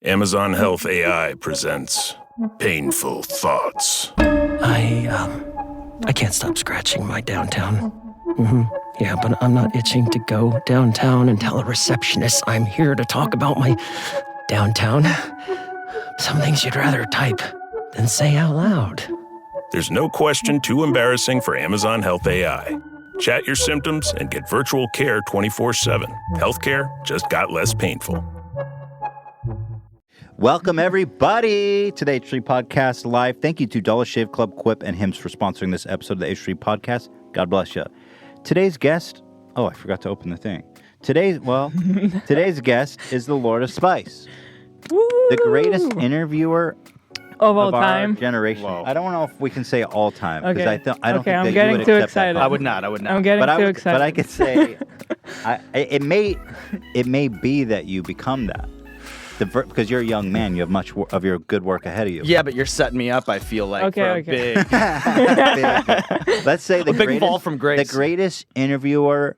Amazon Health AI presents Painful Thoughts. I can't stop scratching my downtown. Yeah, but I'm not itching to go downtown and tell a receptionist I'm here to talk about my downtown. Some things you'd rather type than say out loud. There's no question too embarrassing for Amazon Health AI. Chat your symptoms and get virtual care 24/7. Healthcare just got less painful. Welcome, everybody, to the H3 Podcast Live. Thank you to Dollar Shave Club, Quip, and Hims for sponsoring this episode of the H3 Podcast. God bless you. Today's guest... Oh, I forgot to open the thing. Today's guest is the Lord of Spice. Woo! The greatest interviewer of all our time generation. Whoa. I don't know if we can say all time. Okay. I don't Okay, think I'm that getting you would too accept excited. that. I would not. I'm getting too excited. But I could say... it may be that you become that. Because you're a young man, you have much of your good work ahead of you. Yeah, but you're setting me up, I feel like, for a big... Let's say the big fall from grace. The greatest interviewer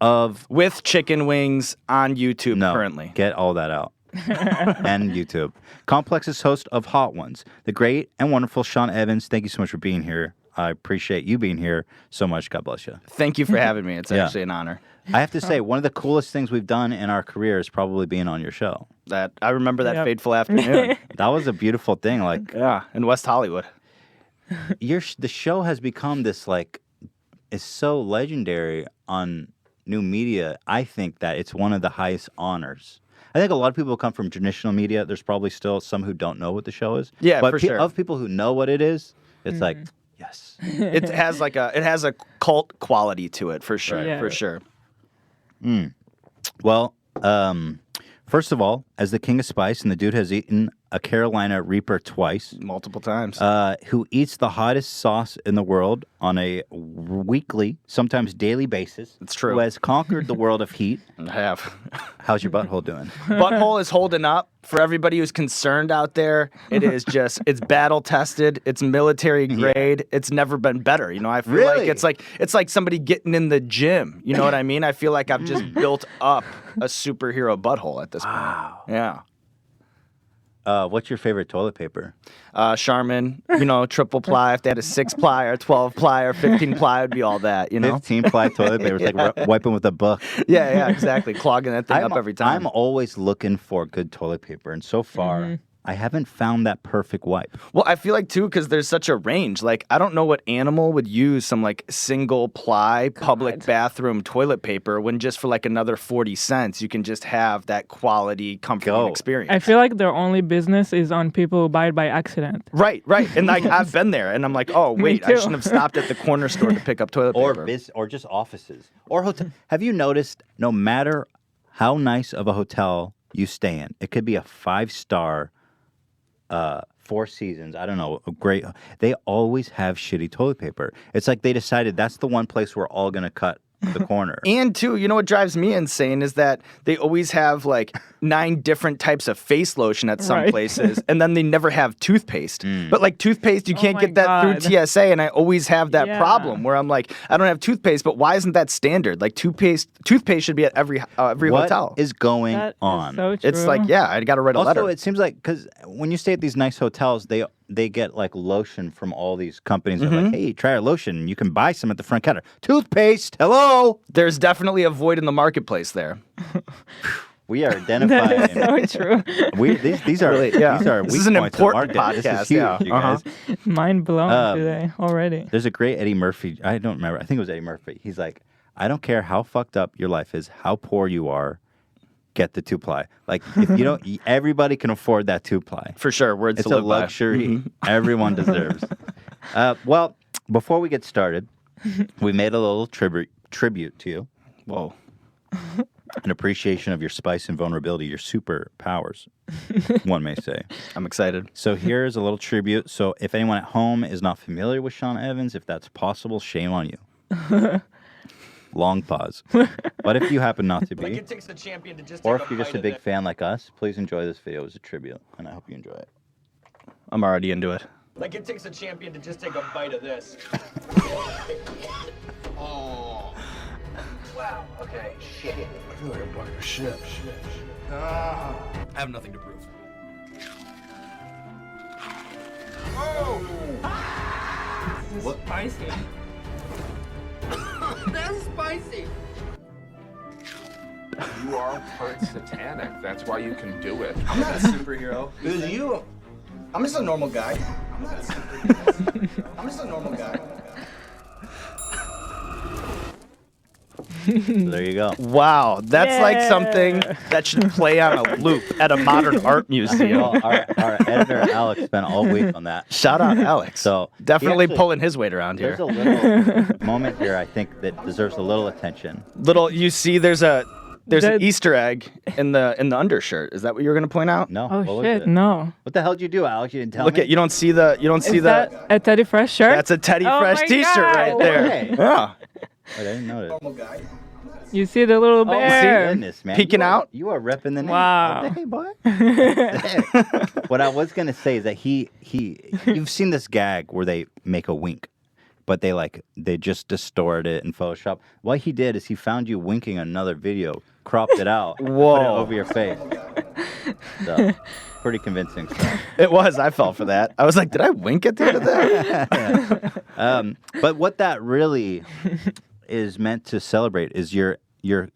of... With chicken wings on YouTube currently. Get all that out. And YouTube. Complex's host of Hot Ones, the great and wonderful Sean Evans. Thank you so much for being here. I appreciate you being here so much. God bless you. Thank you for having me. It's actually an honor. I have to say, one of the coolest things we've done in our career is probably being on your show. That I remember that fateful afternoon. That was a beautiful thing. Like, yeah, in West Hollywood. The show has become this, like, is so legendary on new media. I think that it's one of the highest honors. I think a lot of people come from traditional media. There's probably still some who don't know what the show is. Yeah, but for sure. Of people who know what it is, it's like, yes. It has a cult quality to it, for sure. Yeah. For sure. Well, first of all, as the king of spice, and the dude has eaten a Carolina Reaper twice, Multiple times. who eats the hottest sauce in the world on a weekly, sometimes daily basis. It's true. Who has conquered the world of heat. I have. How's your butthole doing? Butthole is holding up. For everybody who's concerned out there, it is just, it's battle tested. It's military grade. It's never been better. You know, I feel Really? like it's like somebody getting in the gym. You know what I mean? I feel like I've just built up a superhero butthole at this point. Wow. Yeah. What's your favorite toilet paper? Charmin, triple ply. If they had a 6-ply or 12-ply or 15-ply, it would be all that, 15-ply toilet paper. It's like wiping with a book. Yeah, exactly. Clogging that thing up every time. I'm always looking for good toilet paper, and so far, I haven't found that perfect wipe. Well, I feel like, too, because there's such a range. Like, I don't know what animal would use some, like, single-ply public bathroom toilet paper when just for, like, another 40 cents, you can just have that quality, comforting experience. I feel like their only business is on people who buy it by accident. Right. And, like, I've been there, and I'm like, oh, wait, I too. shouldn't have stopped at the corner store to pick up toilet paper. Or just offices. Or hotel. Have you noticed, no matter how nice of a hotel you stay in, it could be a 5-star... Four Seasons, I don't know, great. They always have shitty toilet paper. It's like they decided that's the one place we're all going to cut the corner. And, too, you know what drives me insane is that they always have, like, 9 different types of face lotion at some places, and then they never have toothpaste. But, like, toothpaste, you can't get that through TSA, and I always have that problem where I'm like, I don't have toothpaste, but why isn't that standard? Like, toothpaste should be at every hotel. What is going That on? is so true. It's like, yeah, I got to write a Also, letter. it seems like, because when you stay at these nice hotels, they get, like, lotion from all these companies. They're like, hey, try our lotion. You can buy some at the front counter. Toothpaste, hello! There's definitely a void in the marketplace there. We are identifying. So true. These are Really, yeah. these are This weak is an points of important market. This podcast, is huge, yeah. you guys. Mind blown today already. There's a great Eddie Murphy. I don't remember. I think it was Eddie Murphy. He's like, I don't care how fucked up your life is, how poor you are, get the 2-ply. Like, if you don't, everybody can afford that 2-ply. For sure, words It's to a live by. luxury everyone deserves. Well, before we get started, we made a little tribute to you. Whoa. An appreciation of your spice and vulnerability, your superpowers, one may say. I'm excited. So here's a little tribute. So if anyone at home is not familiar with Sean Evans, if that's possible, shame on you. Long pause. But if you happen not to be, it takes the champion to just or if you're just a big fan like us, please enjoy this video as a tribute, and I hope you enjoy it. I'm already into it. Like it takes a champion to just take a bite of this. Oh. Wow, okay, shit. I feel like a bucket of shit. I have nothing to prove. This is spicy. That's spicy. You are part satanic. That's why you can do it. I'm not a superhero. I'm just a normal guy. I'm not a superhero. I'm just a normal guy. There you go. Wow, that's like something that should play on a loop at a modern art museum. Well, our editor Alex spent all week on that. Shout out Alex. So definitely he actually- pulling his weight around here. There's a little moment here I think that deserves a little attention. You see, there's an Easter egg in the undershirt. Is that what you were gonna point out? No. Oh what was shit, it? no. What the hell did you do, Alex? You didn't tell Look me. at you don't see the Is that a Teddy Fresh shirt? That's a Teddy Oh Fresh my T-shirt God. right there. Hey. Yeah. Wait, I didn't notice. You see the little Oh bear? my goodness, man! Peeking You are- out? You are repping the name. Wow. Hey, boy. Hey. What I was gonna say is that you've seen this gag where they make a wink, but they just distort it in Photoshop. What he did is he found you winking another video, cropped it out, and put it Whoa. over your face. So, pretty convincing stuff. It was. I fell for that. I was like, did I wink at the end of that? But what that really is meant to celebrate is your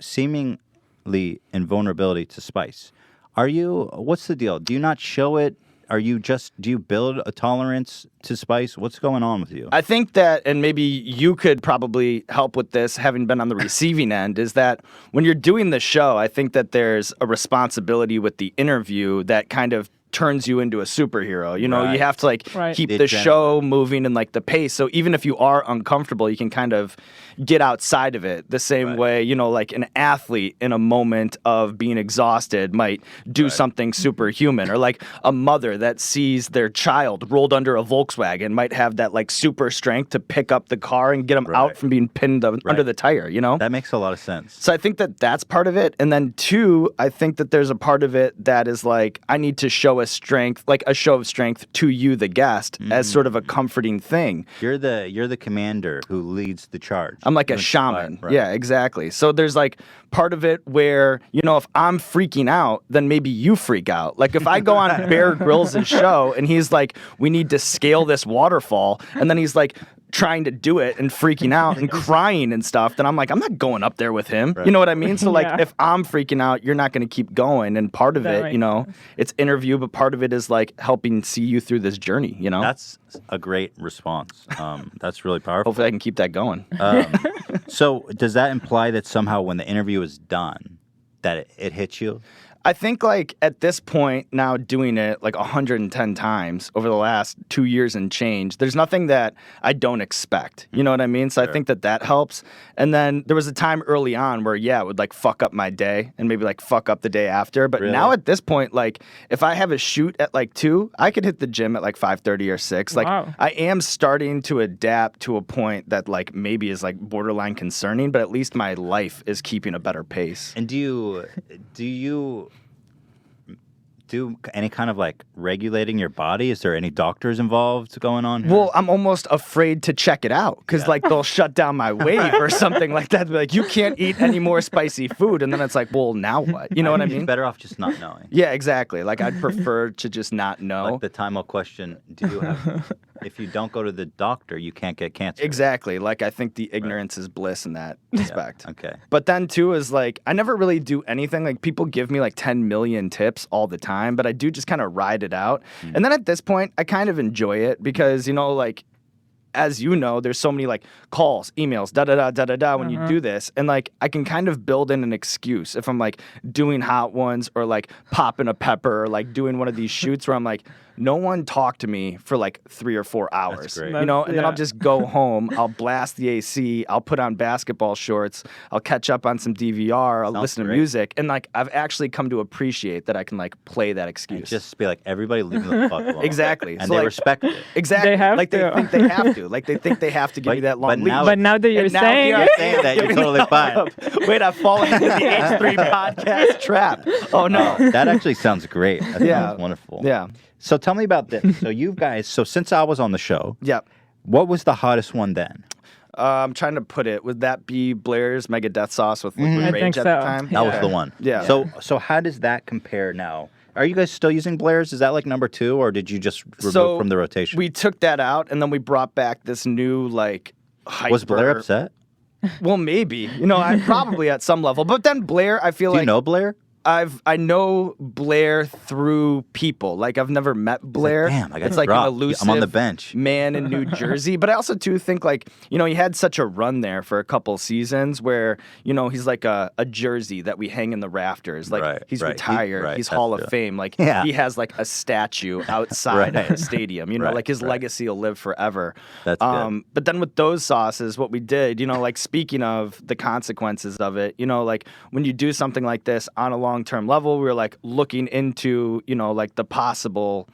seemingly invulnerability to spice. What's the deal? Do you not show it? Do you build a tolerance to spice? What's going on with you? I think that, and maybe you could probably help with this, having been on the receiving end, is that when you're doing the show, I think that there's a responsibility with the interview that kind of turns you into a superhero. You know, Right. you have to Right. keep The the adrenaline. show moving and the pace. So even if you are uncomfortable, you can kind of get outside of it the same Right. way, like an athlete in a moment of being exhausted might do something superhuman, or like a mother that sees their child rolled under a Volkswagen might have that super strength to pick up the car and get them out Right. from being pinned under the tire, That makes a lot of sense. So I think that that's part of it. And then two, I think that there's a part of it that is I need to show a strength, a show of strength to you, the guest, as sort of a comforting thing. You're the commander who leads the charge. I'm like a You shaman. inspire, right. Yeah, exactly. So there's part of it where, if I'm freaking out, then maybe you freak out. Like if I go on Bear Grylls' show and he's like, we need to scale this waterfall, and then he's trying to do it and freaking out and crying and stuff, then I'm I'm not going up there with him. Right. You know what I mean? So Yeah. if I'm freaking out, you're not going to keep going. And part of That it, makes it's interview, but part of it is helping see you through this journey, That's a great response. That's really powerful. Hopefully I can keep that going. So does that imply that somehow when the interview is done, that it hits you? I think at this point now doing it 110 times over the last 2 years and change, there's nothing that I don't expect. You know what I mean? So I think that helps. And then there was a time early on where, it would fuck up my day and maybe fuck up the day after. But Really? now at this point, if I have a shoot at 2, I could hit the gym at 5:30 or 6. Wow. I am starting to adapt to a point that maybe is borderline concerning, but at least my life is keeping a better pace. And do you do any kind of regulating your body? Is there any doctors involved going on here? Well, I'm almost afraid to check it out because they'll shut down my wave or something like that. Be you can't eat any more spicy food, and then it's well, now what? You know what I It's mean? better off just not knowing. Yeah, exactly. I'd prefer to just not know. The time of question, do you have, if you don't go to the doctor, you can't get cancer. Exactly. I think the ignorance is bliss in that respect. Okay. But then too is I never really do anything. People give me 10 million tips all the time, but I do just kind of ride it out. And then at this point, I kind of enjoy it because, as you know, there's so many calls, emails, da-da-da, when you do this. And I can kind of build in an excuse if I'm doing hot ones or popping a pepper or doing one of these shoots where I'm no one talked to me for 3 or 4 hours. That's great. And then I'll Yeah. just go home, I'll blast the AC, I'll put on basketball shorts, I'll catch up on some DVR, I'll Sounds listen to great. music. And I've actually come to appreciate that I can play that excuse. Just be everybody leave me the fuck alone. Exactly. And So, they respect it. Exactly. They have they to. think they have to. They think they have to give But- me that long but leash. now- But now that you're And now saying here it, I Saying that, you're totally fine. Wait, I've fallen into the H3 podcast trap. Oh no. That actually sounds great. That Yeah. sounds wonderful. Yeah. So tell me about this. So you guys, since I was on the show, Yep. what was the hottest one then? I'm trying to put it. Would that be Blair's Mega Death Sauce with Liquid I Rage think at so. the time? That was Yeah. the one. Yeah. So how does that compare now Are you guys still using Blair's? Is that like number 2, or did you just remove from the rotation? We took that out, and then we brought back this new like. Was Blair upset? Well, maybe. I probably at some level, but then Blair, I feel Do you know Blair? I know Blair through people. Like I've never met Blair. Damn, I got it's like an elusive I'm on the bench. man in New Jersey. But I also too think like, he had such a run there for a couple seasons where, he's like a jersey that we hang in the rafters. Like he's retired. He's Hall of Fame. Like he has like a statue outside of the stadium. Like his legacy will live forever. That's good. But then with those sauces, what we did, like speaking of the consequences of it, like when you do something like this on a long-term level, we were like looking into, like the possible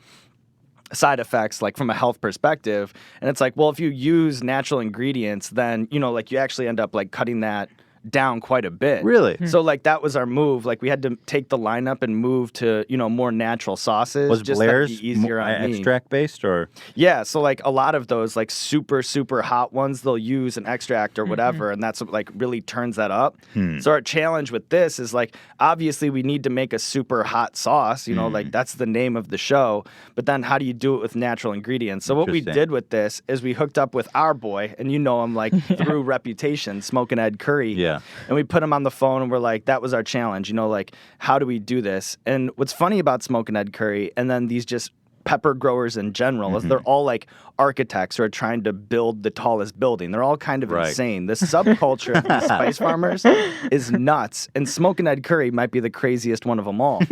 side effects, like from a health perspective. And it's like, well, if you use natural ingredients, then, like you actually end up like cutting that down quite a bit. Really? So like that was our move. Like we had to take the lineup and move to, more natural sauces. Was just Blair's that'd be easier on me. extract based or? Yeah, so like a lot of those like super, super hot ones, they'll use an extract or whatever, and that's what like really turns that up. So our challenge with this is like, obviously we need to make a super hot sauce, like that's the name of the show, but then how do you do it with natural ingredients? So what we did with this is we hooked up with our boy, and him like through reputation, Smokin' Ed Curry. Yeah. And we put him on the phone and we're like, that was our challenge, like how do we do this? And what's funny about Smokin' Ed Curry and then these just pepper growers in general is they're all like architects who are trying to build the tallest building. They're all kind of insane. The subculture of these spice farmers is nuts. And Smokin' Ed Curry might be the craziest one of them all.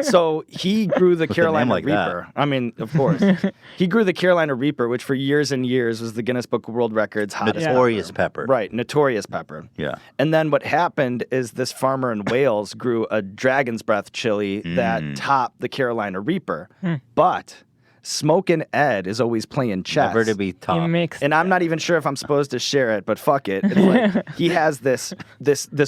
So he grew the Carolina Reaper. I mean, of course. He grew the Carolina Reaper, which for years and years was the Guinness Book of World Records hottest notorious pepper. Right, notorious pepper. Yeah. And then what happened is this farmer in Wales grew a dragon's breath chili that topped the Carolina Reaper. But Smokin' Ed is always playing chess. Never to be top. And I'm not even sure if I'm supposed to share it, but fuck it. It's like he has this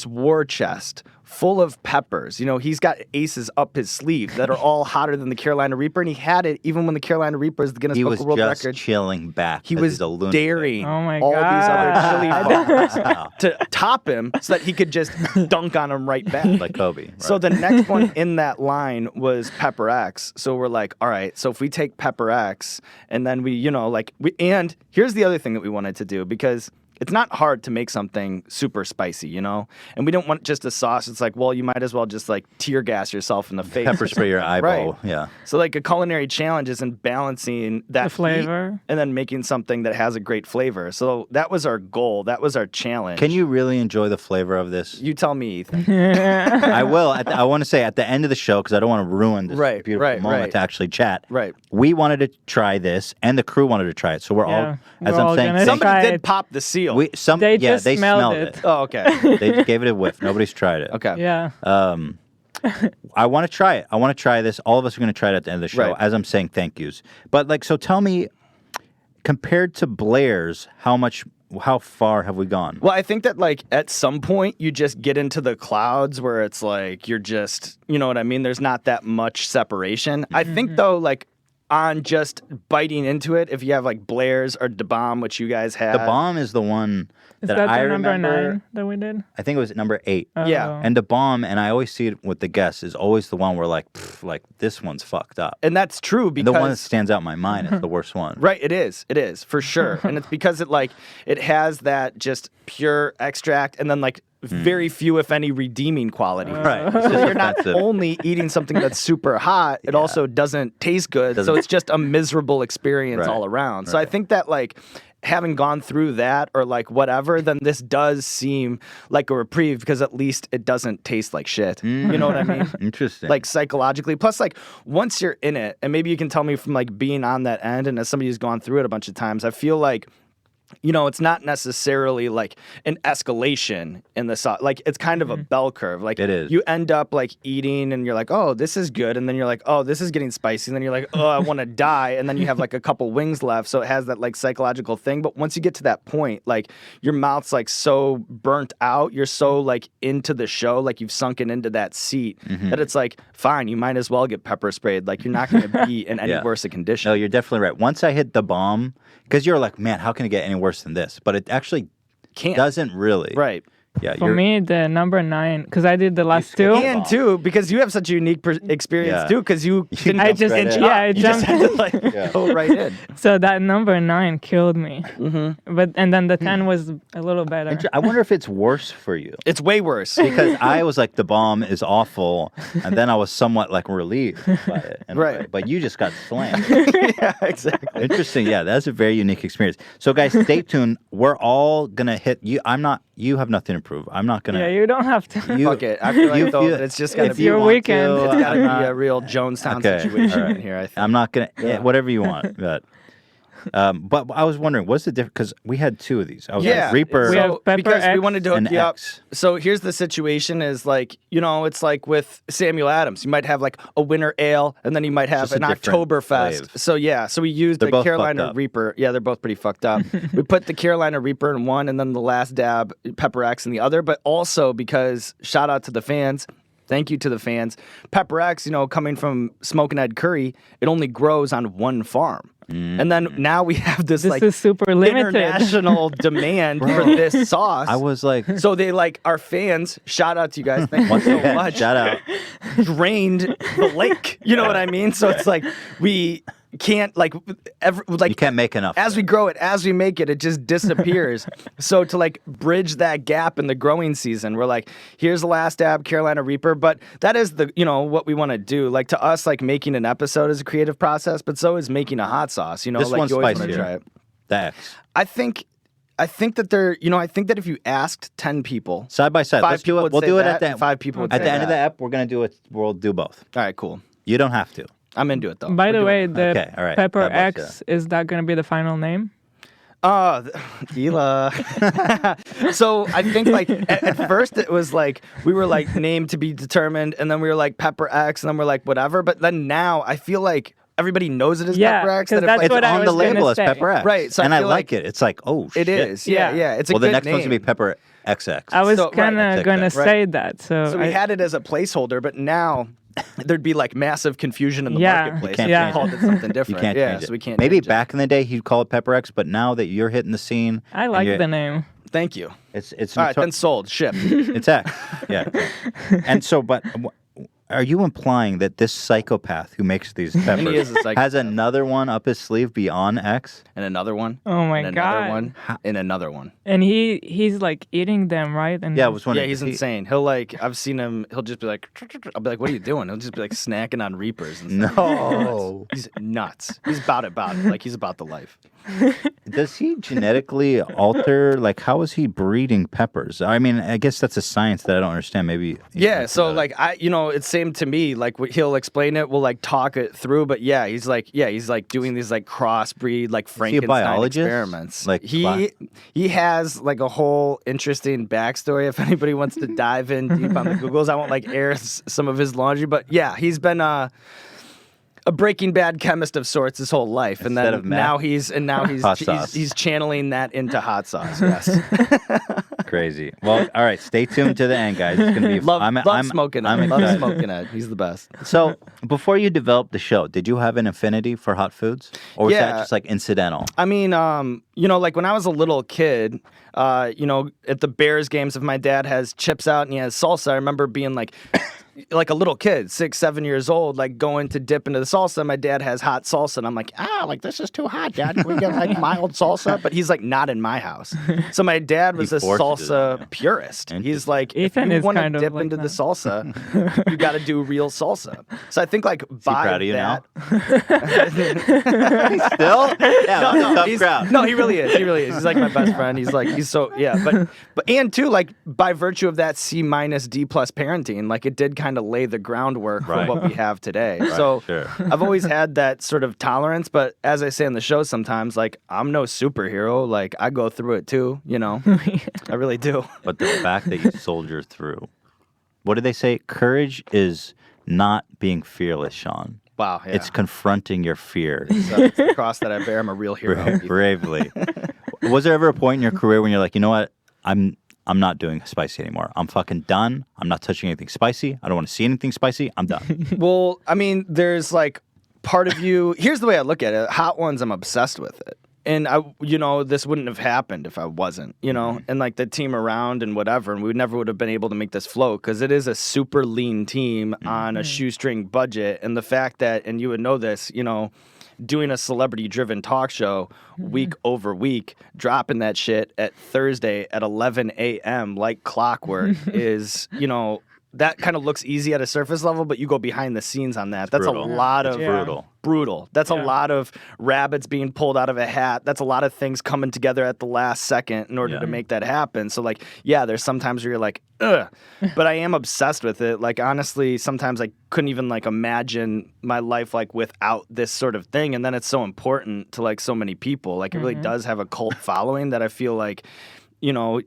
war chest full of peppers. He's got aces up his sleeve that are all hotter than the Carolina Reaper, and he had it even when the Carolina Reaper is the Guinness Book of World Records. He was just chilling back. He was daring Oh my all God. these other chili farmers to top him so that he could just dunk on him right back. Like Kobe. Right? So the next one in that line was Pepper X. So we're like, all right, so if we take Pepper X and then we, and here's the other thing that we wanted to do, because it's not hard to make something super spicy, And we don't want just a sauce. It's like, well, you might as well just like tear gas yourself in the face. Pepper spray your eyeball. Right. Yeah. So like a culinary challenge is in balancing that The flavor. heat and then making something that has a great flavor. So that was our goal. That was our challenge. Can you really enjoy the flavor of this? You tell me, Ethan. I will. I want to say at the end of the show, because I don't want to ruin this beautiful moment to actually chat. Right. We wanted to try this, and the crew wanted to try it. So we're all, as we're I'm all saying, gonna Somebody try did it. pop the seal. they just smelled smelled it. Oh, okay. They just gave it a whiff. Nobody's tried it. Okay. Yeah. I want to try it. I want to try this. All of us are going to try it at the end of the show, Right. as I'm saying thank yous. But so tell me, compared to Blair's, how far have we gone? Well, I think that like at some point you just get into the clouds where it's like you're just, you know what I mean? There's not that much separation. I think though, like on just biting into it, if you have like Blair's or Da Bomb, which you guys had. The Bomb is the one Is that that I the number remember. 9 that we did? I think it was number 8. Yeah. Oh. And the Bomb, and I always see it with the guests, is always the one where like this one's fucked up. And that's true And because the one that stands out in my mind is the worst one. Right, it is for sure. And it's because it has that just pure extract and then like very few, if any, redeeming qualities. Right. It's So just you're not offensive. only eating something that's super hot, it also doesn't taste good. So it's just a miserable experience Right. all around. So I think that like having gone through that or like whatever, then this does seem like a reprieve because at least it doesn't taste like shit. You know what I mean? Interesting. Like psychologically. Plus, like once you're in it, and maybe you can tell me from like being on that end and as somebody who's gone through it a bunch of times, I feel like it's not necessarily like an escalation in the sauce. Like it's kind of a bell curve. Like It is. you end up like eating and you're like, oh, this is good. And then you're like, oh, this is getting spicy. And then you're like, oh, I want to die. And then you have like a couple wings left. So it has that like psychological thing. But once you get to that point, like your mouth's like so burnt out. You're so like into the show. Like you've sunken into that seat that it's like, fine, you might as well get pepper sprayed. Like you're not going to be in any Yeah. worse a condition. No, you're definitely right. Once I hit the Bomb, because you're like, man, how can it get any worse than this? But it actually Can't. doesn't really. Right. Yeah, For me, the number 9, because I did the last two. And too, because you have such a unique experience Yeah. too, because you didn't I just, right in. yeah, I you just jumped. had to like go right in. So that number 9 killed me. And then the 10 was a little better. I wonder if it's worse for you. It's way worse. Because I was like, the bomb is awful, and then I was somewhat like relieved by it. in a Right. way. But you just got slammed. Yeah, exactly. Interesting. Yeah, that's a very unique experience. So, guys, stay tuned. We're all gonna hit you. You have nothing to prove. I'm not gonna. Yeah, you don't have to. Fuck it. I feel like you though, feel- it's just gotta It's be your want weekend. to, It's gotta I'm be not- a real Jonestown Okay, situation all right. in here. I think. I'm not gonna. Yeah, whatever you want. But I was wondering, what's the difference? Because we had 2 of these. I was like, Reaper We have Pepper because we X wanted to hook and you up. X. So here's the situation: is like it's like with Samuel Adams. You might have like a winter ale, and then you might have Just a an different Oktoberfest. flavor. So we used They're the both fucked Carolina up. Reaper. Yeah, they're both pretty fucked up. We put the Carolina Reaper in one, and then the last dab Pepper X in the other. But also because shout out to the fans. Thank you to the fans. Pepper X, coming from Smokin' Ed Curry, it only grows on one farm. And then now we have this like is super limited. international demand for this sauce. I was like, So they like our fans. Shout out to you guys. Thank you once so again, much. shout out. Drained the lake. You know what I mean? So it's like we can't like You can't make enough. as we grow it, as we make it, it just disappears. So to like bridge that gap in the growing season, we're like, here's the last dab Carolina Reaper. But that is the what we want to do. Like to us, like making an episode is a creative process, but so is making a hot sauce. This like one's you always want to spicier. try it. The X. I think that they're I think that if you asked 10 people, Side by side. 5 Let's do people it. would We'll say do it that, at the and 5 people would At say the end of the that. ep, we're gonna do it. We'll do both. All right, cool. You don't have to. I'm into it though. By the way, the Okay, all right. Pepper That much, X, is that going to be the final name? Oh, Gila. So I think like at first it was like we were like name to be determined, and then we were like Pepper X, and then we're like whatever. But then now I feel like everybody knows it as Yeah, Pepper X. 'cause that if, that's like, It's what I on was the label gonna as say. Pepper X. Right, so I and I feel like like it. It's like, oh shit. it is. Yeah. Yeah. It's a Well, good the next name. one's gonna be Pepper XX. I was So- right, kind I of take going to that. say that. So, So we had it as a placeholder, but now there'd be like massive confusion in the Yeah. marketplace. You can't if change we called it. it something You different. can't yeah, change it. so we can't. Maybe change it. back in the day he'd call it Pepper X, but now that you're hitting the scene, I and like you're- the name. Thank you. It's All right, notor- then sold. Ship. it's X. Yeah. And so, but are you implying that this psychopath who makes these he peppers is a psychopath. has another one up his sleeve beyond X? And another one. Oh my and another God. one. And another one. And he's like eating them, right? And Yeah, I was wondering. Yeah, he's is he- insane. He'll like, I've seen him. He'll just be like, I'll be like, what are you doing? He'll just be like snacking on Reapers and stuff. No. He's nuts. He's about it. Like he's about the life. Does he genetically alter? Like, how is he breeding peppers? I mean, I guess that's a science that I don't understand. Maybe. Yeah. So like it's same to me. Like he'll explain it. We'll like talk it through. But yeah, he's like doing these like crossbreed like he a Frankenstein biologist? experiments. Like, he has like a whole interesting backstory. If anybody wants to dive in deep on the Googles, I won't like air some of his laundry. But yeah, he's been a Breaking Bad chemist of sorts his whole life, and Instead then of meth? now he's Hot sauce. he's channeling that into hot sauce. Yes, Crazy. Well, all right. Stay tuned to the end, guys. It's gonna be. love I'm smoking I'm it. Love excited. smoking it. He's the best. So, before you developed the show, did you have an affinity for hot foods, or was that Yeah. just like incidental? I mean, like when I was a little kid, at the Bears games, if my dad has chips out and he has salsa, I remember being like a little kid, 6, 7 years old, like going to dip into the salsa. My dad has hot salsa, and I'm like, like this is too hot, Dad. Can we get like mild salsa? But he's like, not in my house. So my dad was a forces it on salsa you. purist. He's like, Ethan if you is want to kind of dip like into the that. salsa, you got to do real salsa. So I think like by proud of you that. Still? Yeah, no, tough crowd. No, he really is. He really is. He's like my best friend. He's so yeah. But and too, like by virtue of that C- D+ parenting, like it did kind of lay the groundwork Right. for what we have today. So sure. I've always had that sort of tolerance, but as I say in the show sometimes, like I'm no superhero. Like I go through it too, I really do. But the fact that you soldier through. What do they say? Courage is not being fearless, Sean. Wow. Yeah. It's confronting your fear It's the cross that I bear. I'm a real hero. bravely. Was there ever a point in your career when you're like, you know what? I'm not doing spicy anymore. I'm fucking done. I'm not touching anything spicy. I don't want to see anything spicy. I'm done. Well, I mean, there's like part of you. Here's the way I look at it. Hot ones, I'm obsessed with it. And this wouldn't have happened if I wasn't, and like the team around and whatever, and we never would have been able to make this float because it is a super lean team on a shoestring budget. And the fact that, and you would know this, doing a celebrity-driven talk show week over week, dropping that shit at Thursday at 11 a.m. like clockwork is, that kind of looks easy at a surface level, but you go behind the scenes on that. That's brutal. A lot of brutal. That's a lot of rabbits being pulled out of a hat. That's a lot of things coming together at the last second in order to make that happen. So like, there's sometimes where you're like, ugh, but I am obsessed with it. Like honestly, sometimes I couldn't even like imagine my life like without this sort of thing. And then it's so important to like so many people. Like it really does have a cult following that I feel like,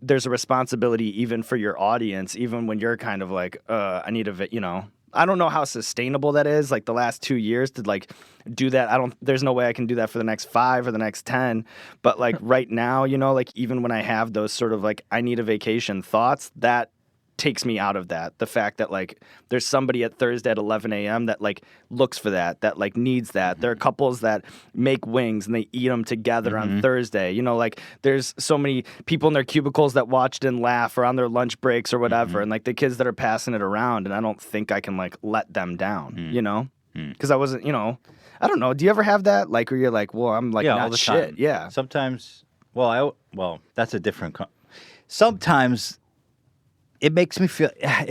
there's a responsibility even for your audience, even when you're kind of like, I need I don't know how sustainable that is. Like the last 2 years to like do that. There's no way I can do that for the next 5 or the next 10. But like right now, like even when I have those sort of like, I need a vacation thoughts, that takes me out of that. The fact that like there's somebody at Thursday at 11 a.m. that like looks for that like needs that. There are couples that make wings and they eat them together on Thursday. Like there's so many people in their cubicles that watched and laugh or on their lunch breaks or whatever. And like the kids that are passing it around, and I don't think I can like let them down, because I wasn't, I don't know. Do you ever have that? Like where you're like, well, I'm like all not the shit. time. Yeah. Sometimes, that's a different. Sometimes it makes me feel I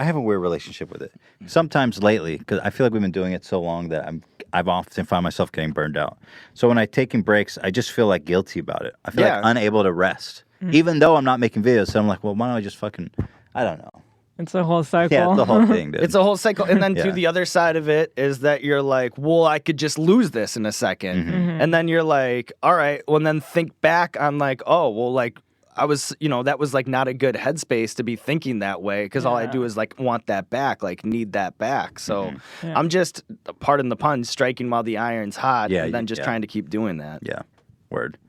have a weird relationship with it. Sometimes lately, because I feel like we've been doing it so long that I've often found myself getting burned out. So when I'm taking breaks, I just feel like guilty about it. I feel like unable to rest, even though I'm not making videos. So I'm like, well, why don't I just fucking, I don't know. It's a whole cycle. Yeah, it's the whole thing, dude. It's a whole cycle. And then to the other side of it is that you're like, well, I could just lose this in a second. And then you're like, all right, well, and then think back on like, oh, well, like, I was, that was like not a good headspace to be thinking that way because all I do is like want that back, like need that back. So I'm just, pardon the pun, striking while the iron's hot and then just trying to keep doing that. Yeah, word.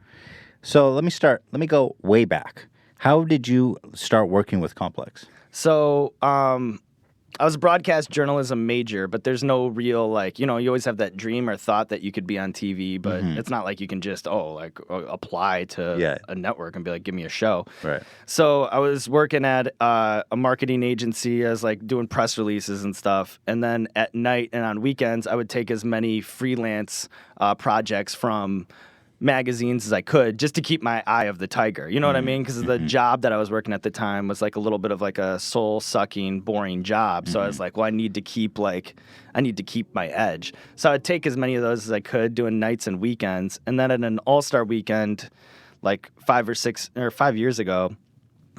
So let me go way back. How did you start working with Complex? So, I was a broadcast journalism major, but there's no real, like, you always have that dream or thought that you could be on TV, but it's not like you can just, apply to a network and be like, give me a show. Right. So I was working at a marketing agency as, like, doing press releases and stuff. And then at night and on weekends, I would take as many freelance projects from magazines as I could just to keep my eye of the tiger. You know what I mean? Because the job that I was working at the time was like a little bit of like a soul-sucking, boring job. So I was like, well, I need to keep my edge. So I'd take as many of those as I could, doing nights and weekends. And then at an all-star weekend, like 5 years ago,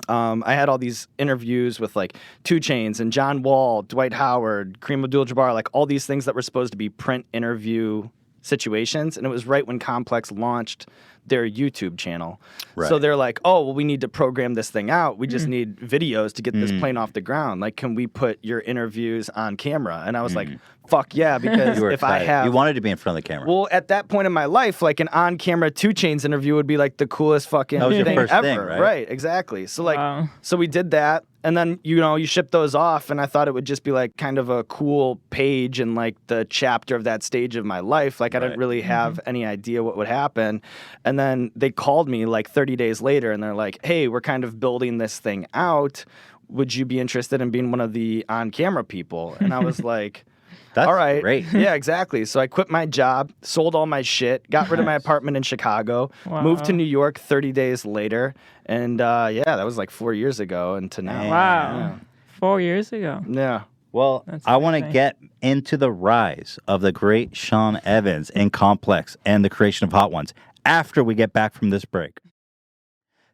I had all these interviews with like 2 Chainz and John Wall, Dwight Howard, Kareem Abdul-Jabbar, like all these things that were supposed to be print interview situations, and it was right when Complex launched their YouTube channel. Right. So they're like, oh, well, we need to program this thing out. We just need videos to get this plane off the ground. Like, can we put your interviews on camera? And I was like, fuck yeah, because if I have... You wanted to be in front of the camera. Well, at that point in my life, like an on-camera 2 Chainz interview would be like the coolest fucking that was your thing first ever. thing, right? Right, exactly. So like, so we did that. And then, you ship those off, and I thought it would just be like kind of a cool page in like the chapter of that stage of my life. Like I didn't really have any idea what would happen. And then they called me like 30 days later, and they're like, hey, we're kind of building this thing out. Would you be interested in being one of the on-camera people? And I was like... That's all right. Great. Yeah, exactly. So I quit my job, sold all my shit, got rid of my apartment in Chicago, moved to New York 30 days later. And that was like 4 years ago and to now. Wow. Yeah. 4 years ago. Yeah. Well, I want to get into the rise of the great Sean Evans in Complex and the creation of Hot Ones after we get back from this break.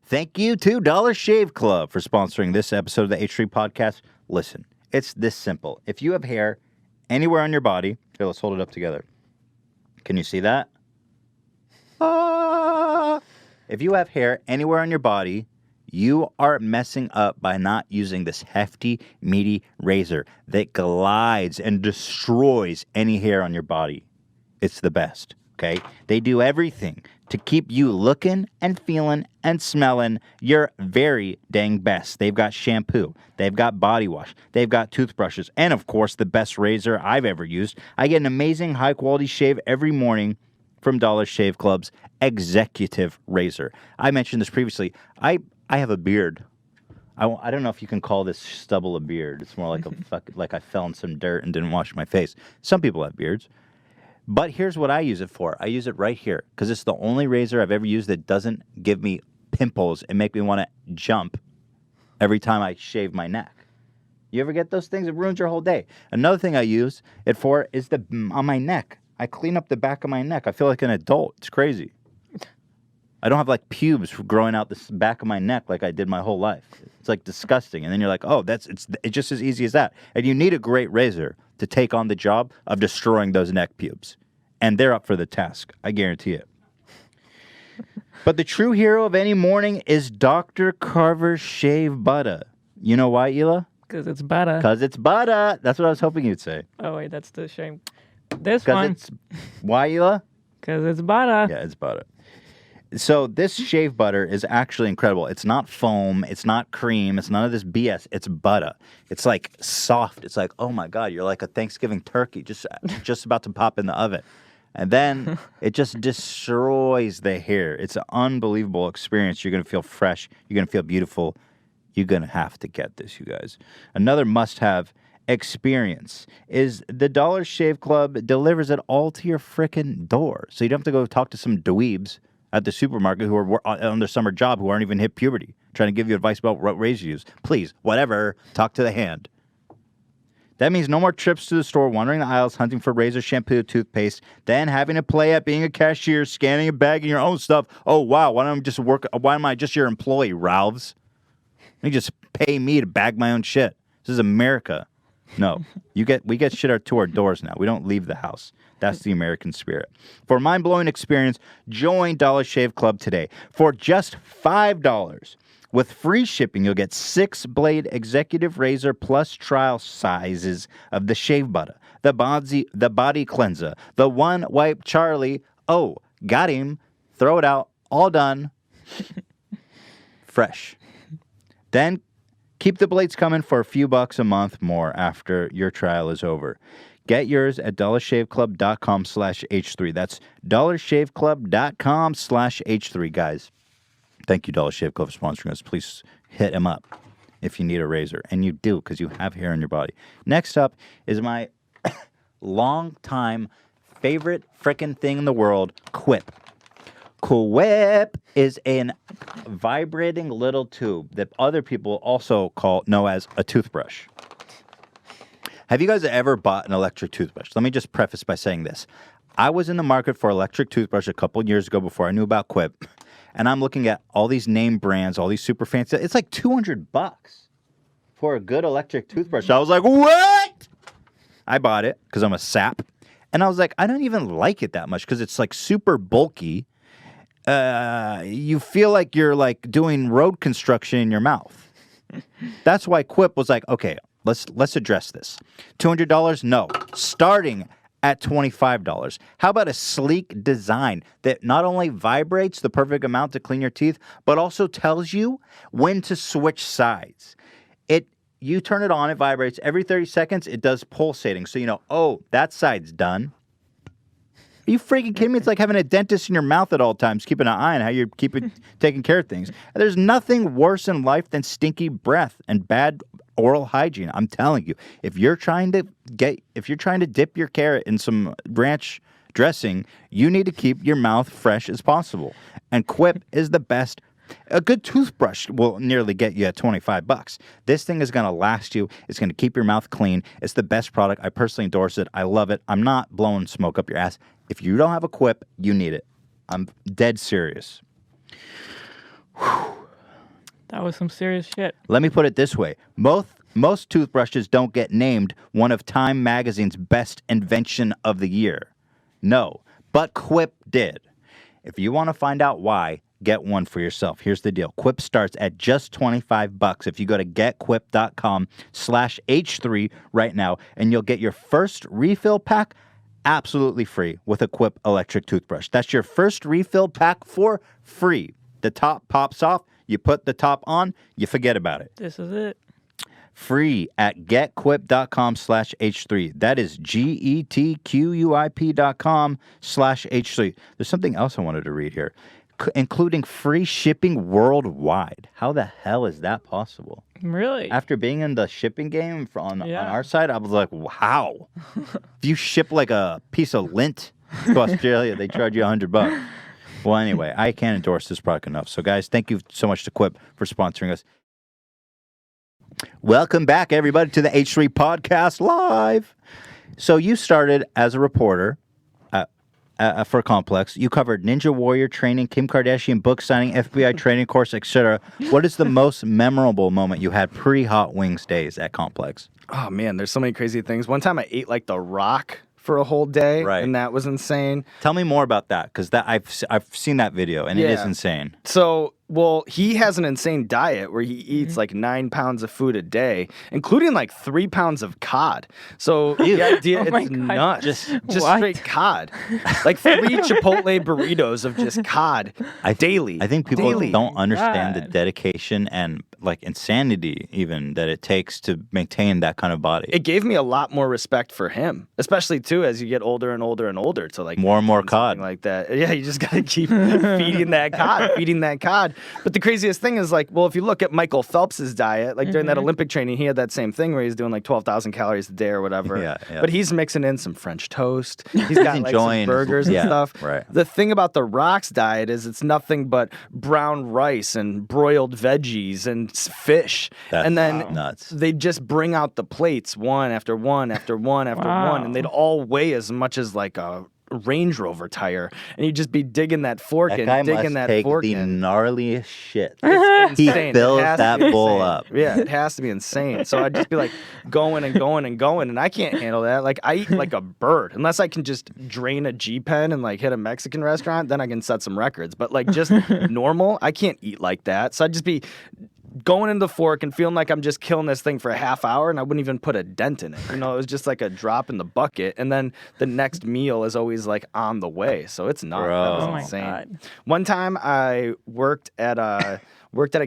Thank you to Dollar Shave Club for sponsoring this episode of the H3 Podcast. Listen, it's this simple. If you have hair anywhere on your body, here, let's hold it up together. Can you see that? If you have hair anywhere on your body, you are messing up by not using this hefty, meaty razor that glides and destroys any hair on your body. It's the best, okay? They do everything to keep you looking and feeling and smelling your very dang best. They've got shampoo, they've got body wash, they've got toothbrushes, and of course, the best razor I've ever used. I get an amazing high-quality shave every morning from Dollar Shave Club's Executive Razor. I mentioned this previously. I have a beard. I don't know if you can call this stubble a beard. It's more like like I fell in some dirt and didn't wash my face. Some people have beards. But here's what I use it for. I use it right here because it's the only razor I've ever used that doesn't give me pimples and make me want to jump every time I shave my neck. You ever get those things? It ruins your whole day. Another thing I use it for is on my neck. I clean up the back of my neck. I feel like an adult. It's crazy. I don't have like pubes growing out the back of my neck like I did my whole life. It's like disgusting. And then you're like, oh, it's just as easy as that. And you need a great razor to take on the job of destroying those neck pubes. And they're up for the task. I guarantee it. But the true hero of any morning is Dr. Carver's Shave Butter. You know why, Hila? Because it's butter. Because it's butter. That's what I was hoping you'd say. Oh, wait, that's the shame. This one. Why, Hila? Because it's butter. Yeah, it's butter. So this shave butter is actually incredible. It's not foam. It's not cream. It's none of this BS. It's butter. It's like soft. It's like, oh my God, you're like a Thanksgiving turkey just about to pop in the oven. And then it just destroys the hair. It's an unbelievable experience. You're going to feel fresh. You're going to feel beautiful. You're going to have to get this, you guys. Another must-have experience is the Dollar Shave Club delivers it all to your frickin' door. So you don't have to go talk to some dweebs at the supermarket who are on their summer job who aren't even hit puberty, trying to give you advice about what razor to use. Please, whatever, talk to the hand. That means no more trips to the store, wandering the aisles, hunting for razor, shampoo, toothpaste, then having to play at being a cashier, scanning a bag of your own stuff. Oh, wow, why am I just your employee, Ralphs? You just pay me to bag my own shit. This is America. No, we get shit to our doors now. We don't leave the house. That's the American spirit. For a mind-blowing experience, join Dollar Shave Club today. For just $5, with free shipping, you'll get 6-blade executive razor plus trial sizes of the shave butter, the body cleanser, the one wipe Charlie. Oh, got him. Throw it out. All done. Fresh. Then keep the blades coming for a few bucks a month more after your trial is over. Get yours at dollarshaveclub.com/H3. That's dollarshaveclub.com/H3, guys. Thank you, Dollar Shave Club, for sponsoring us. Please hit him up if you need a razor. And you do, because you have hair on your body. Next up is my long-time favorite frickin' thing in the world, Quip. Quip is a vibrating little tube that other people also know as a toothbrush. Have you guys ever bought an electric toothbrush? Let me just preface by saying this. I was in the market for electric toothbrush a couple years ago before I knew about Quip, and I'm looking at all these name brands, all these super fancy. It's like $200 for a good electric toothbrush. I was like, what? I bought it because I'm a sap, and I was like, I don't even like it that much because it's like super bulky. You feel like you're like doing road construction in your mouth. That's why Quip was like, okay, let's address this. $200? No. Starting at $25. How about a sleek design that not only vibrates the perfect amount to clean your teeth, but also tells you when to switch sides. You turn it on, it vibrates. Every 30 seconds, it does pulsating. So you know, oh, that side's done. Are you freaking kidding me? It's like having a dentist in your mouth at all times, keeping an eye on how you're taking care of things. And there's nothing worse in life than stinky breath and bad oral hygiene. I'm telling you, if you're trying to dip your carrot in some ranch dressing, you need to keep your mouth fresh as possible. And Quip is the best. A good toothbrush will nearly get you at $25. This thing is going to last you. It's going to keep your mouth clean. It's the best product. I personally endorse it. I love it. I'm not blowing smoke up your ass. If you don't have a Quip, you need it. I'm dead serious. That was some serious shit. Let me put it this way. Most toothbrushes don't get named one of Time Magazine's best invention of the year. No, but Quip did. If you want to find out why, get one for yourself. Here's the deal. Quip starts at just $25 if you go to getquip.com/H3 right now, and you'll get your first refill pack absolutely free with a Quip electric toothbrush. That's your first refill pack for free. The top pops off. You put the top on. You forget about it. This is it. free at getquip.com/H3. That is GETQUIP.com/H3. There's something else I wanted to read here, including free shipping worldwide. How the hell is that possible? Really? After being in the shipping game on our side, I was like, wow. If you ship like a piece of lint to Australia, they charge you $100. Well, anyway, I can't endorse this product enough. So, guys, thank you so much to Quip for sponsoring us. Welcome back, everybody, to the H3 Podcast Live. So you started as a reporter for Complex. You covered Ninja Warrior training, Kim Kardashian book signing, FBI training course, etc. What is the most memorable moment you had pre-Hot Wings days at Complex? Oh, man, there's so many crazy things. One time I ate like The Rock for a whole day, and that was insane. Tell me more about that, because I've seen that video, and it is insane. So, well, he has an insane diet where he eats like 9 pounds of food a day, including like 3 pounds of cod. So the idea, it's nuts. Just straight cod. Like 3 Chipotle burritos of just cod daily. I think people don't understand the dedication and like insanity even that it takes to maintain that kind of body. It gave me a lot more respect for him, especially too as you get older and older and older to like more and more cod like that. Yeah, you just gotta keep feeding that cod. But the craziest thing is like, well, if you look at Michael Phelps's diet, like during that Olympic training, he had that same thing where he's doing like 12,000 calories a day or whatever. Yeah. But he's mixing in some French toast. He's got like some burgers and stuff. Right. The thing about the Rock's diet is it's nothing but brown rice and broiled veggies and fish. That's and then nuts. They'd just bring out the plates one after one after one after one, and they'd all weigh as much as like a Range Rover tire, and you'd just be digging that fork in, digging that fork in. The gnarliest shit. It's he insane. fills that bowl up. Yeah, it has to be insane. So I'd just be like going and going and going, and I can't handle that. Like I eat like a bird, unless I can just drain a G pen and like hit a Mexican restaurant, then I can set some records. But like just normal, I can't eat like that. So I'd just be going into the fork and feeling like I'm just killing this thing for a half hour, and I wouldn't even put a dent in it. You know, it was just like a drop in the bucket, and then the next meal is always like on the way. So it's not. Bro. That was Oh my insane. God. One time I worked at a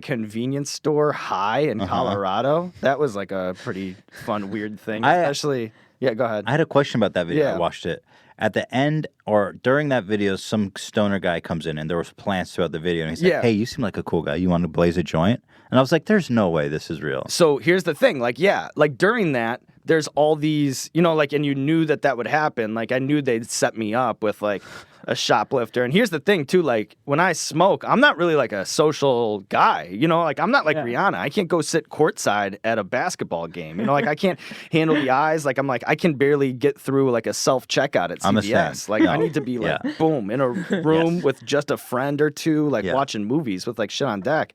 convenience store high in Colorado. That was like a pretty fun, weird thing. Especially, yeah, go ahead. I had a question about that video. Yeah. I watched it. At the end or during that video, some stoner guy comes in and there was plants throughout the video. And he's like, hey, you seem like a cool guy. You want to blaze a joint? And I was like, there's no way this is real. So here's the thing. Like, yeah, like during that, there's all these, you know, like, and you knew that would happen. Like, I knew they'd set me up with like a shoplifter. And here's the thing too, like when I smoke, I'm not really like a social guy, you know, like I'm not like Rihanna. I can't go sit courtside at a basketball game. You know, like I can't handle the eyes. Like I'm like, I can barely get through like a self-checkout at CVS. Like I need to be like, boom, in a room with just a friend or two, like watching movies with like shit on deck.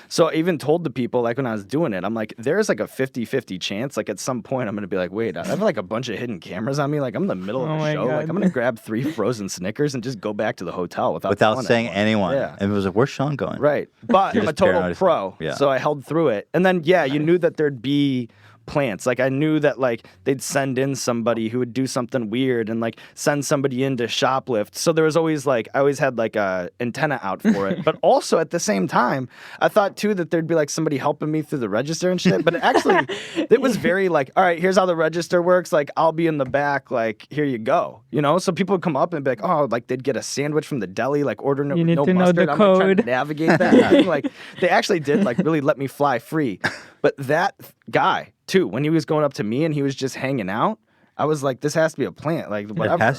So I even told the people, like when I was doing it, I'm like, there's like a 50-50 chance, like at some point I'm going to be like, wait, I have like a bunch of hidden cameras on me. Like I'm in the middle of the show. God. Like I'm going to grab 3 frozen Snickers and just go back to the hotel without saying anyone. Yeah. And it was like, where's Sean going? Right. But You're I'm a just total paranoid. pro. Yeah. So I held through it. And then, yeah, you knew that there'd be plants. Like I knew that like they'd send in somebody who would do something weird and like send somebody in to shoplift. So there was always like, I always had like a antenna out for it. But also at the same time, I thought too that there'd be like somebody helping me through the register and shit. But actually it was very like, all right, here's how the register works. Like I'll be in the back, like here you go. You know, so people would come up and be like, oh, like they'd get a sandwich from the deli, like order no, You need no to know mustard. the I'm like, trying to code. navigate that. Like they actually did like really let me fly free. But that guy too, when he was going up to me and he was just hanging out, I was like, this has to be a plant, like whatever.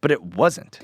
But it wasn't.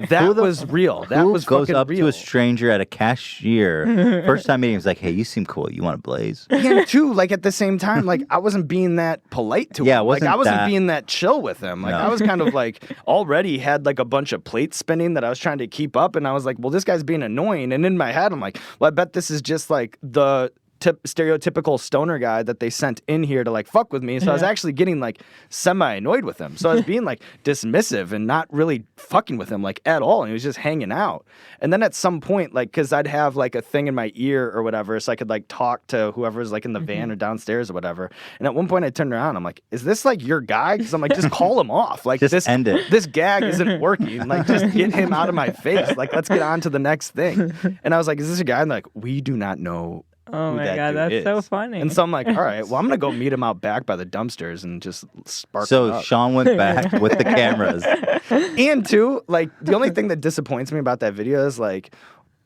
That was real. That who was goes fucking up real. to a stranger at a cashier, first time meeting, was like, hey, you seem cool. You want to blaze? And too, like at the same time, like I wasn't being that polite to him. Yeah, like I wasn't that- being that chill with him. Like I was kind of like already had like a bunch of plates spinning that I was trying to keep up, and I was like, well, this guy's being annoying. And in my head, I'm like, well, I bet this is just like the stereotypical stoner guy that they sent in here to like fuck with me. So I was actually getting like semi-annoyed with him. So I was being like dismissive and not really fucking with him like at all. And he was just hanging out. And then at some point, like, cause I'd have like a thing in my ear or whatever, so I could like talk to whoever's like in the van or downstairs or whatever. And at one point I turned around, I'm like, is this like your guy? Cause I'm like, just call him off. Like Just end it. This gag isn't working. Like just get him out of my face. Like let's get on to the next thing. And I was like, is this a guy? And like, we do not know Oh who my that God, dude that's is. so funny. And so I'm like, all right, well, I'm gonna go meet him out back by the dumpsters and just spark him So up. Sean went back with the cameras. And two, like the only thing that disappoints me about that video is like